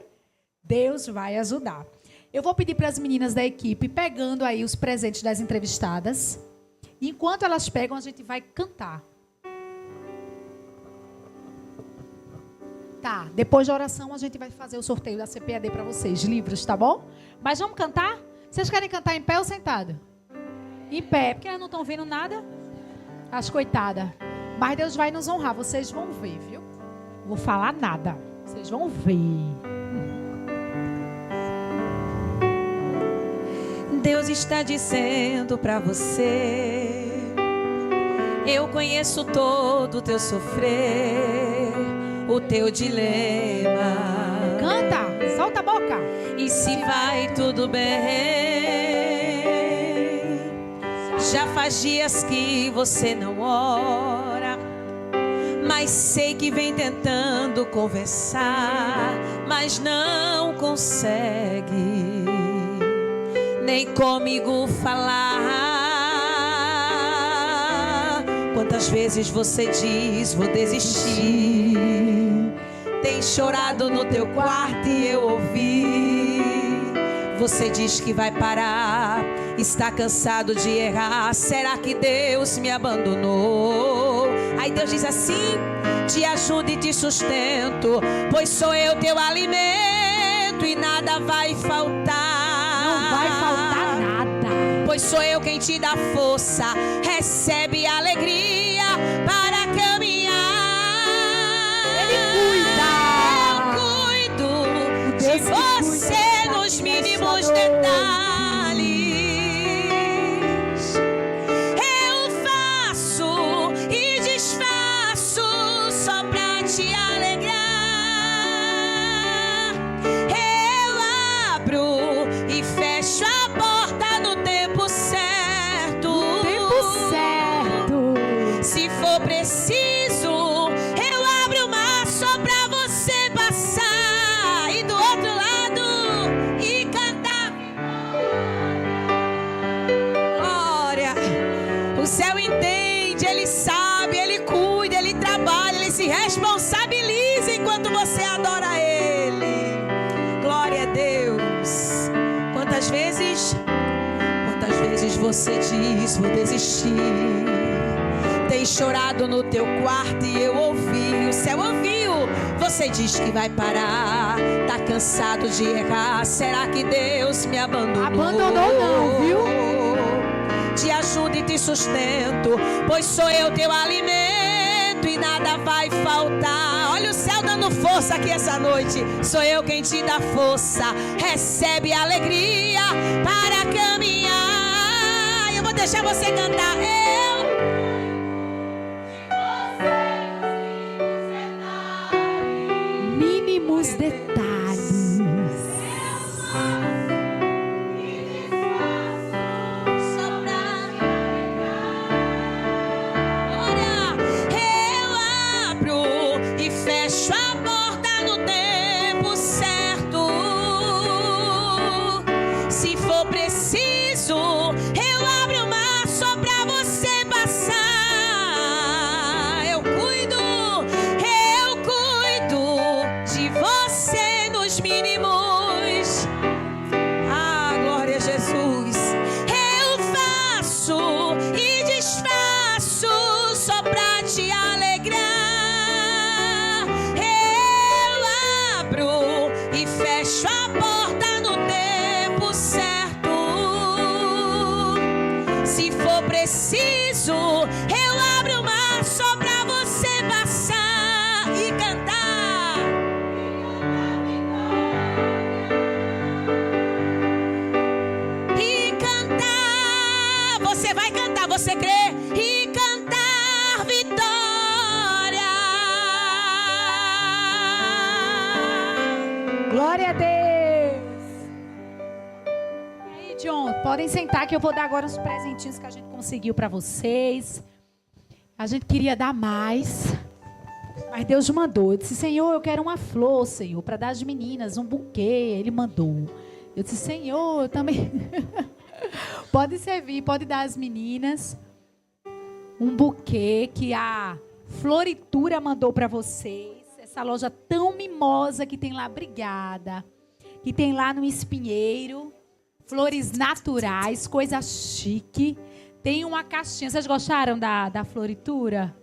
Deus vai ajudar. Eu vou pedir para as meninas da equipe, pegando aí os presentes das entrevistadas. Enquanto elas pegam, a gente vai cantar. Tá, depois da oração, a gente vai fazer o sorteio da CPAD para vocês, livros, tá bom? Mas vamos cantar? Vocês querem cantar em pé ou sentado? Em pé, porque elas não estão vendo nada. As coitadas. Mas Deus vai nos honrar. Vocês vão ver, viu? Não vou falar nada. Vocês vão ver. Deus está dizendo para você: eu conheço todo o teu sofrer, o teu dilema. Canta, solta a boca. E se vai tudo bem. Já faz dias que você não ora, mas sei que vem tentando conversar, mas não consegue nem comigo falar. Quantas vezes você diz, vou desistir? Tem chorado no teu quarto e eu ouvi. Você diz que vai parar, está cansado de errar. Será que Deus me abandonou? Aí Deus diz assim: te ajudo e te sustento, pois sou eu teu alimento e nada vai faltar. Não vai faltar nada. Pois sou eu quem te dá força, recebe alegria para caminhar. Ele cuida. Eu cuido de você nos mínimos detalhes. Eu faço e desfaço só pra te alegrar. Eu abro e fecho a porta no tempo certo. Tempo certo. Se for preciso, eu abro o mar só pra você passar e do outro lado e cantar. Glória. O céu entende, ele sabe, ele cuida, ele trabalha, ele se responsabiliza enquanto você adora ele. Glória a Deus. Quantas vezes você diz, vou desistir? Tem chorado no teu quarto e eu ouvi, o céu ouviu. Você diz que vai parar, tá cansado de errar. Será que Deus me abandonou? Abandonou não, viu? Te ajudo e te sustento, pois sou eu teu alimento e nada vai faltar. Olha o céu dando força aqui essa noite. Sou eu quem te dá força, recebe alegria para caminhar. Eu vou deixar você cantar. Mínimos detalhes. Eu abro e fecho a porta no tempo certo. Se for preciso, eu abro o mar só pra você passar. Eu cuido de você nos mínimos. Ah, glória a Jesus. Eu faço e desfaço só pra te alegrar. Eu abro e fecho a porta no tempo certo. Se for preciso, eu abro o mar só pra você passar e cantar. E cantar, você vai cantar, você crê? E cantar vitória. Glória a Deus. E aí, John, podem sentar que eu vou dar agora os presentinhos que a gente conseguiu para vocês. A gente queria dar mais, mas Deus mandou. Eu disse: Senhor, eu quero uma flor, Senhor, para dar às meninas, um buquê. Ele mandou. Eu disse: Senhor, eu também. Pode servir, pode dar às meninas um buquê que a Floritura mandou para vocês. Essa loja tão mimosa que tem lá, Brigada, que tem lá no Espinheiro, flores naturais, coisa chique. Tem uma caixinha. Vocês gostaram da Floritura?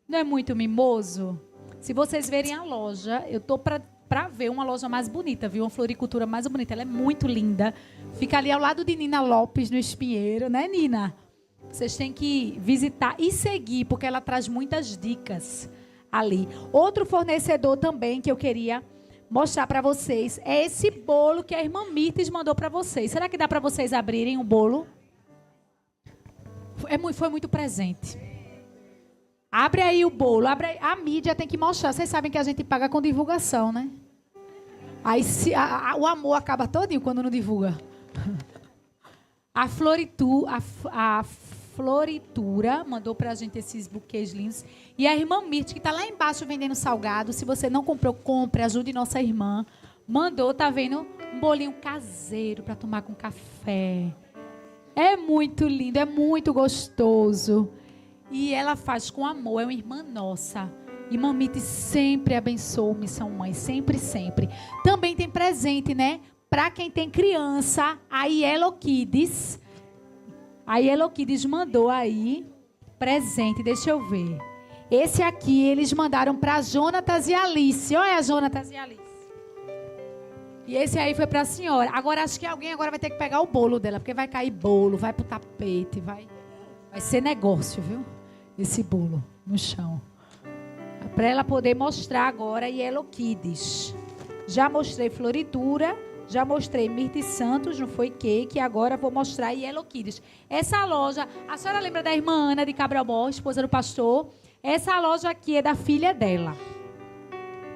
Não é muito mimoso? Se vocês verem a loja, eu tô para ver uma loja mais bonita, viu? Uma floricultura mais bonita. Ela é muito linda. Fica ali ao lado de Nina Lopes, no Espinheiro, né, Nina? Vocês têm que visitar e seguir, porque ela traz muitas dicas ali. Outro fornecedor também que eu queria mostrar para vocês é esse bolo que a irmã Mirtes mandou para vocês. Será que dá para vocês abrirem o bolo? Foi muito presente. Abre aí o bolo. Abre aí. A mídia tem que mostrar. Vocês sabem que a gente paga com divulgação, né? Aí o amor acaba todinho quando não divulga. A Floritura, mandou pra gente esses buquês lindos. E a irmã Mirth, que tá lá embaixo vendendo salgado. Se você não comprou, compre, ajude nossa irmã. Mandou, tá vendo? Um bolinho caseiro para tomar com café. É muito lindo, é muito gostoso. E ela faz com amor, é uma irmã nossa. E Mamite sempre abençoa o Missão Mãe, sempre, sempre. Também tem presente, né? Para quem tem criança, a Yellow Kids. A Yellow Kids mandou aí presente, deixa eu ver. Esse aqui eles mandaram para Jonatas e Alice. Olha a Jonatas e Alice. E esse aí foi para a senhora. Agora acho que alguém agora vai ter que pegar o bolo dela, porque vai cair bolo, vai pro tapete, vai ser negócio, viu? Esse bolo no chão. Para ela poder mostrar agora Yellow Kids. Já mostrei Floritura, já mostrei Mirth Santos, não foi cake, agora vou mostrar Yellow Kids. Essa loja, a senhora lembra da irmã Ana de Cabralbó, esposa do pastor? Essa loja aqui é da filha dela.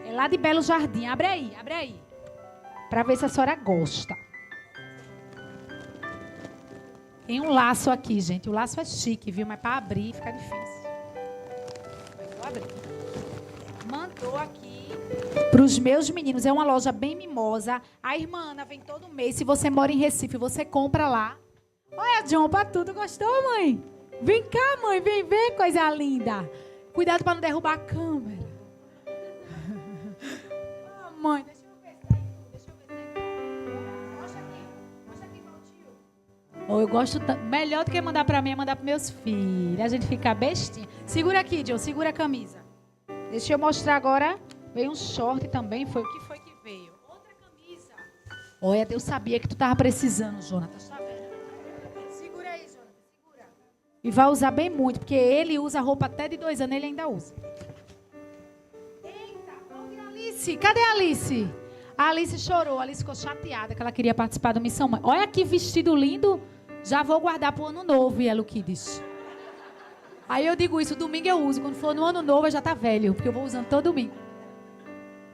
É lá de Belo Jardim. Abre aí, para ver se a senhora gosta. Tem um laço aqui, gente. O laço é chique, viu? Mas para abrir fica difícil. Vou abrir. Mandou aqui para os meus meninos. É uma loja bem mimosa. A irmã Ana vem todo mês. Se você mora em Recife, você compra lá. Olha, John, para tudo. Gostou, mãe? Vem cá, mãe. Vem ver, coisa linda. Cuidado para não derrubar a câmera. Oh, mãe, deixa eu ver. Mostra aqui, Valtinho. Oh, eu gosto melhor do que mandar para mim, é mandar para meus filhos. A gente fica bestinha. Segura aqui, John. Segura a camisa. Deixa eu mostrar agora. Veio um short também. Foi o que foi que veio? Outra camisa. Olha, Deus sabia que tu tava precisando, Jonatas. Tá vendo? Segura aí, Jonatas. Segura. E vai usar bem muito, porque ele usa roupa até de 2 anos. Ele ainda usa. Eita, onde é a Alice? Cadê a Alice? A Alice chorou. A Alice ficou chateada que ela queria participar do Missão Mãe. Olha que vestido lindo. Já vou guardar pro ano novo, Yellow Kids. Aí eu digo isso, domingo eu uso. Quando for no ano novo, já tá velho, porque eu vou usando todo domingo.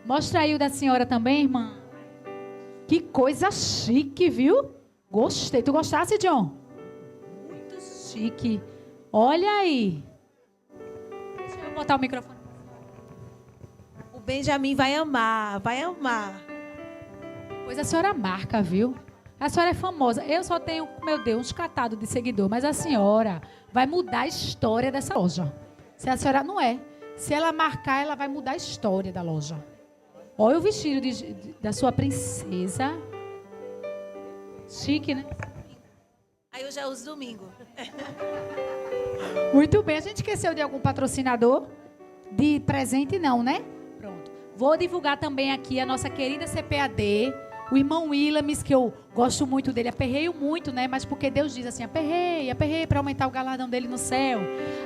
Mostra aí o da senhora também, irmã. Que coisa chique, viu? Gostei. Tu gostasse, John? Muito chique. Olha aí. Deixa eu botar o microfone. O Benjamin vai amar, vai amar. Pois a senhora marca, viu? A senhora é famosa. Eu só tenho, meu Deus, uns catados de seguidor. Mas a senhora vai mudar a história dessa loja. Se a senhora não é. Se ela marcar, ela vai mudar a história da loja. Olha o vestido da sua princesa. Chique, né? Aí eu já uso domingo. Muito bem. A gente esqueceu de algum patrocinador? De presente, não, né? Pronto. Vou divulgar também aqui a nossa querida CPAD. O irmão Willames, que eu gosto muito dele, aperreio muito, né? Mas porque Deus diz assim, aperreie para aumentar o galardão dele no céu.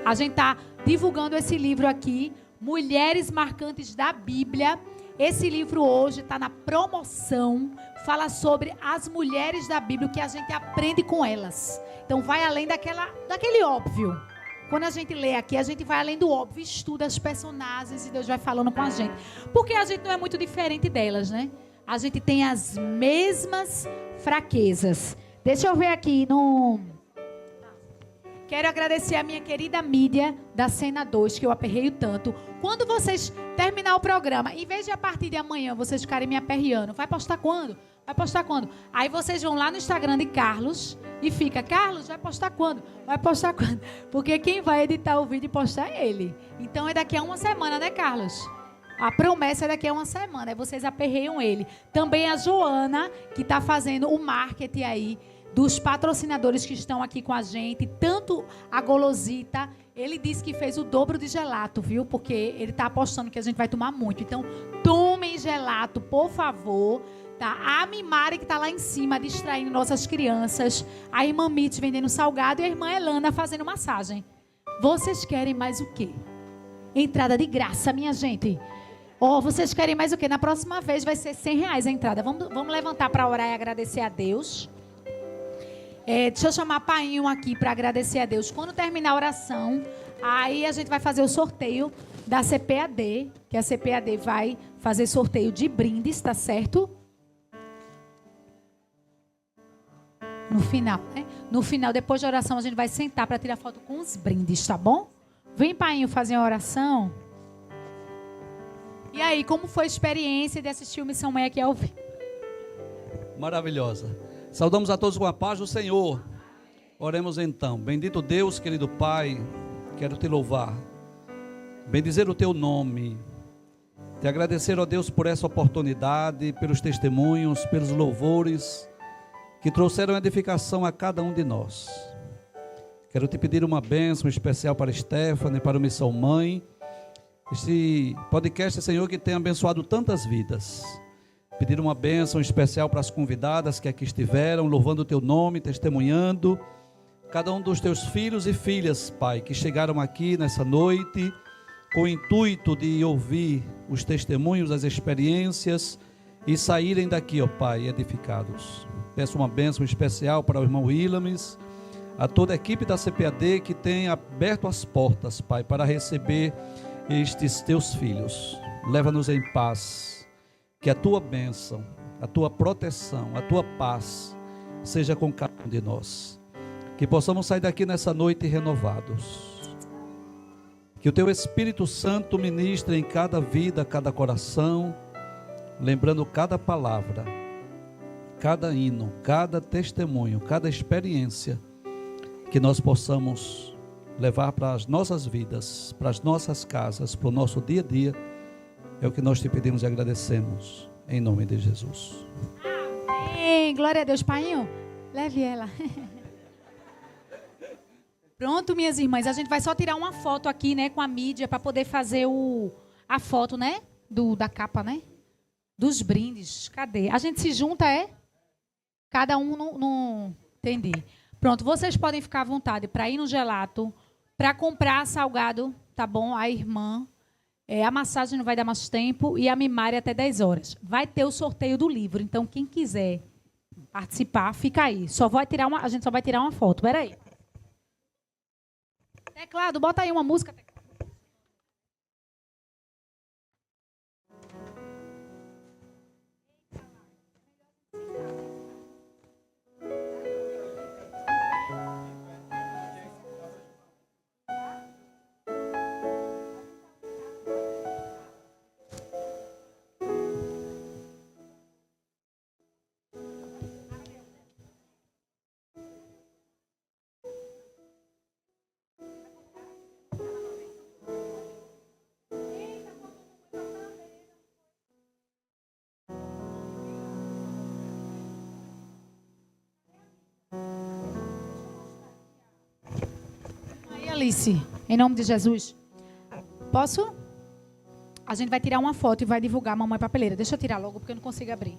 A gente está divulgando esse livro aqui, Mulheres Marcantes da Bíblia. Esse livro hoje está na promoção, fala sobre as mulheres da Bíblia, o que a gente aprende com elas. Então vai além daquele óbvio. Quando a gente lê aqui, a gente vai além do óbvio, estuda as personagens e Deus vai falando com a gente. Porque a gente não é muito diferente delas, né? A gente tem as mesmas fraquezas. Deixa eu ver aqui no... Quero agradecer a minha querida mídia da Cena 2, que eu aperreio tanto. Quando vocês terminar o programa, em vez de a partir de amanhã vocês ficarem me aperreando, vai postar quando? Vai postar quando? Aí vocês vão lá no Instagram de Carlos e fica, Carlos, vai postar quando? Vai postar quando? Porque quem vai editar o vídeo e postar é ele. Então é daqui a uma semana, né, Carlos? A promessa é daqui a uma semana. Aí vocês aperreiam ele. Também a Joana, que está fazendo o marketing aí dos patrocinadores que estão aqui com a gente. Tanto a Golosita, ele disse que fez o dobro de gelato, viu? Porque ele está apostando que a gente vai tomar muito. Então, tomem gelato, por favor. Tá? A Mimari, que está lá em cima, distraindo nossas crianças. A irmã Mitch vendendo salgado e a irmã Elana fazendo massagem. Vocês querem mais o quê? Entrada de graça, minha gente. Vocês querem mais o quê? Na próxima vez vai ser R$100 a entrada. Vamos levantar para orar e agradecer a Deus. Deixa eu chamar a Painho aqui para agradecer a Deus. Quando terminar a oração, aí a gente vai fazer o sorteio da CPAD, que a CPAD vai fazer sorteio de brindes, tá certo? No final, né? No final, depois da oração, a gente vai sentar para tirar foto com os brindes, tá bom? Vem, painho, fazer a oração. E aí, como foi a experiência de assistir o Missão Mãe aqui ao vivo? Maravilhosa. Saudamos a todos com a paz do Senhor. Oremos então. Bendito Deus, querido Pai, quero te louvar, bendizer o teu nome, te agradecer, ó Deus, por essa oportunidade, pelos testemunhos, pelos louvores que trouxeram edificação a cada um de nós. Quero te pedir uma bênção especial para Stephanie, para o Missão Mãe, este podcast, Senhor, que tem abençoado tantas vidas. Pedir uma bênção especial para as convidadas que aqui estiveram, louvando o teu nome, testemunhando. Cada um dos teus filhos e filhas, Pai, que chegaram aqui nessa noite, com o intuito de ouvir os testemunhos, as experiências e saírem daqui, ó Pai, edificados. Peço uma bênção especial para o irmão Willames, a toda a equipe da CPAD que tem aberto as portas, Pai, para receber estes teus filhos. Leva-nos em paz, que a tua bênção, a tua proteção, a tua paz seja com cada um de nós. Que possamos sair daqui nessa noite renovados. Que o teu Espírito Santo ministre em cada vida, cada coração, lembrando cada palavra, cada hino, cada testemunho, cada experiência, que nós possamos levar para as nossas vidas, para as nossas casas, para o nosso dia a dia. É o que nós te pedimos e agradecemos, em nome de Jesus. Amém. Glória a Deus, painho. Leve ela. Pronto, minhas irmãs, a gente vai só tirar uma foto aqui, né, com a mídia, para poder fazer a foto, né, da capa, né, dos brindes. Cadê? A gente se junta, é? Cada um não entendi. Pronto, vocês podem ficar à vontade para ir no gelato, para comprar salgado, tá bom? A irmã, a massagem não vai dar mais tempo e a mimária até 10 horas. Vai ter o sorteio do livro, então quem quiser participar, fica aí. A gente só vai tirar uma foto, peraí. Teclado, bota aí uma música. Alice, em nome de Jesus. Posso? A gente vai tirar uma foto e vai divulgar a Mamãe Papeleira. Deixa eu tirar logo, porque eu não consigo abrir.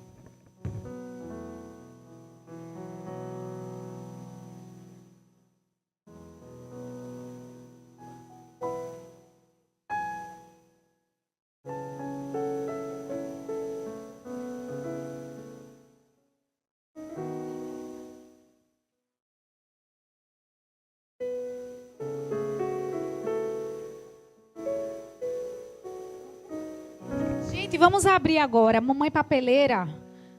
Vamos abrir agora, Mamãe Papeleira.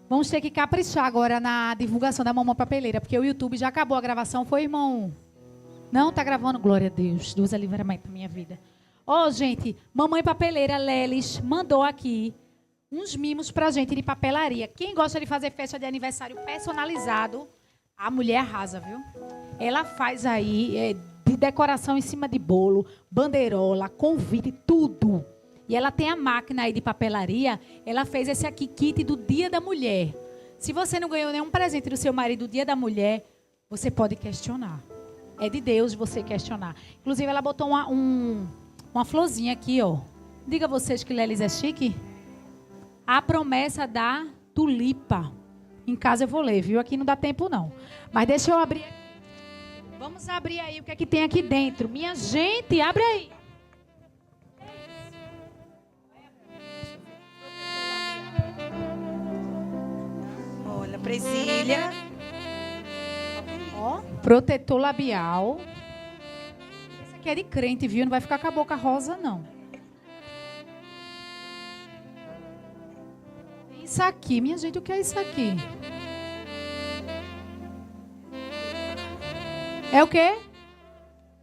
Vamos ter que caprichar agora na divulgação da Mamãe Papeleira, porque o YouTube já acabou a gravação, foi, irmão? Não, tá gravando? Glória a Deus. Deus é livramento na minha vida. Gente, Mamãe Papeleira, Lelis, mandou aqui uns mimos pra gente de papelaria. Quem gosta de fazer festa de aniversário personalizado, a mulher arrasa, viu? Ela faz aí de decoração em cima de bolo, bandeirola, convite, tudo. E ela tem a máquina aí de papelaria. Ela fez esse aqui, kit do Dia da Mulher. Se você não ganhou nenhum presente do seu marido do Dia da Mulher, você pode questionar. É de Deus você questionar. Inclusive, ela botou uma florzinha aqui, ó. Diga a vocês que Lelis é chique. A promessa da tulipa. Em casa eu vou ler, viu? Aqui não dá tempo, não. Mas deixa eu abrir aqui. Vamos abrir aí o que é que tem aqui dentro. Minha gente, abre aí. Presilha. Ó, protetor labial. Esse aqui é de crente, viu? Não vai ficar com a boca rosa, não. Isso aqui, minha gente, o que é isso aqui? É o quê?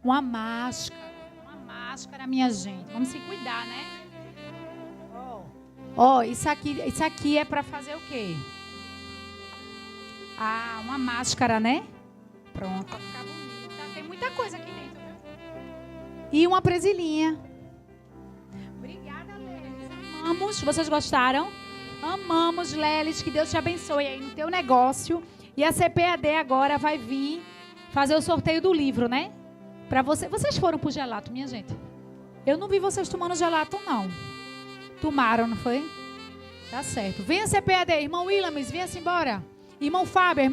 Uma máscara. Uma máscara, minha gente. Vamos se cuidar, né? Ó, isso aqui é para fazer o quê? Ah, uma máscara, né? Pronto, para ficar bonita. Tem muita coisa aqui dentro, viu? E uma presilhinha. Obrigada, Lelis. Amamos. Vocês gostaram? Amamos, Lelis. Que Deus te abençoe aí no teu negócio. E a CPAD agora vai vir fazer o sorteio do livro, né? Para você. Vocês foram pro gelato, minha gente? Eu não vi vocês tomando gelato, não. Tomaram, não foi? Tá certo. Venha CPAD, irmão Williams, venha-se embora. Irmão Fábio,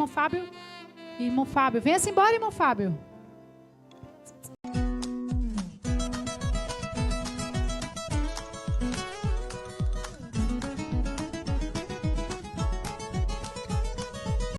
venha-se embora, irmão Fábio.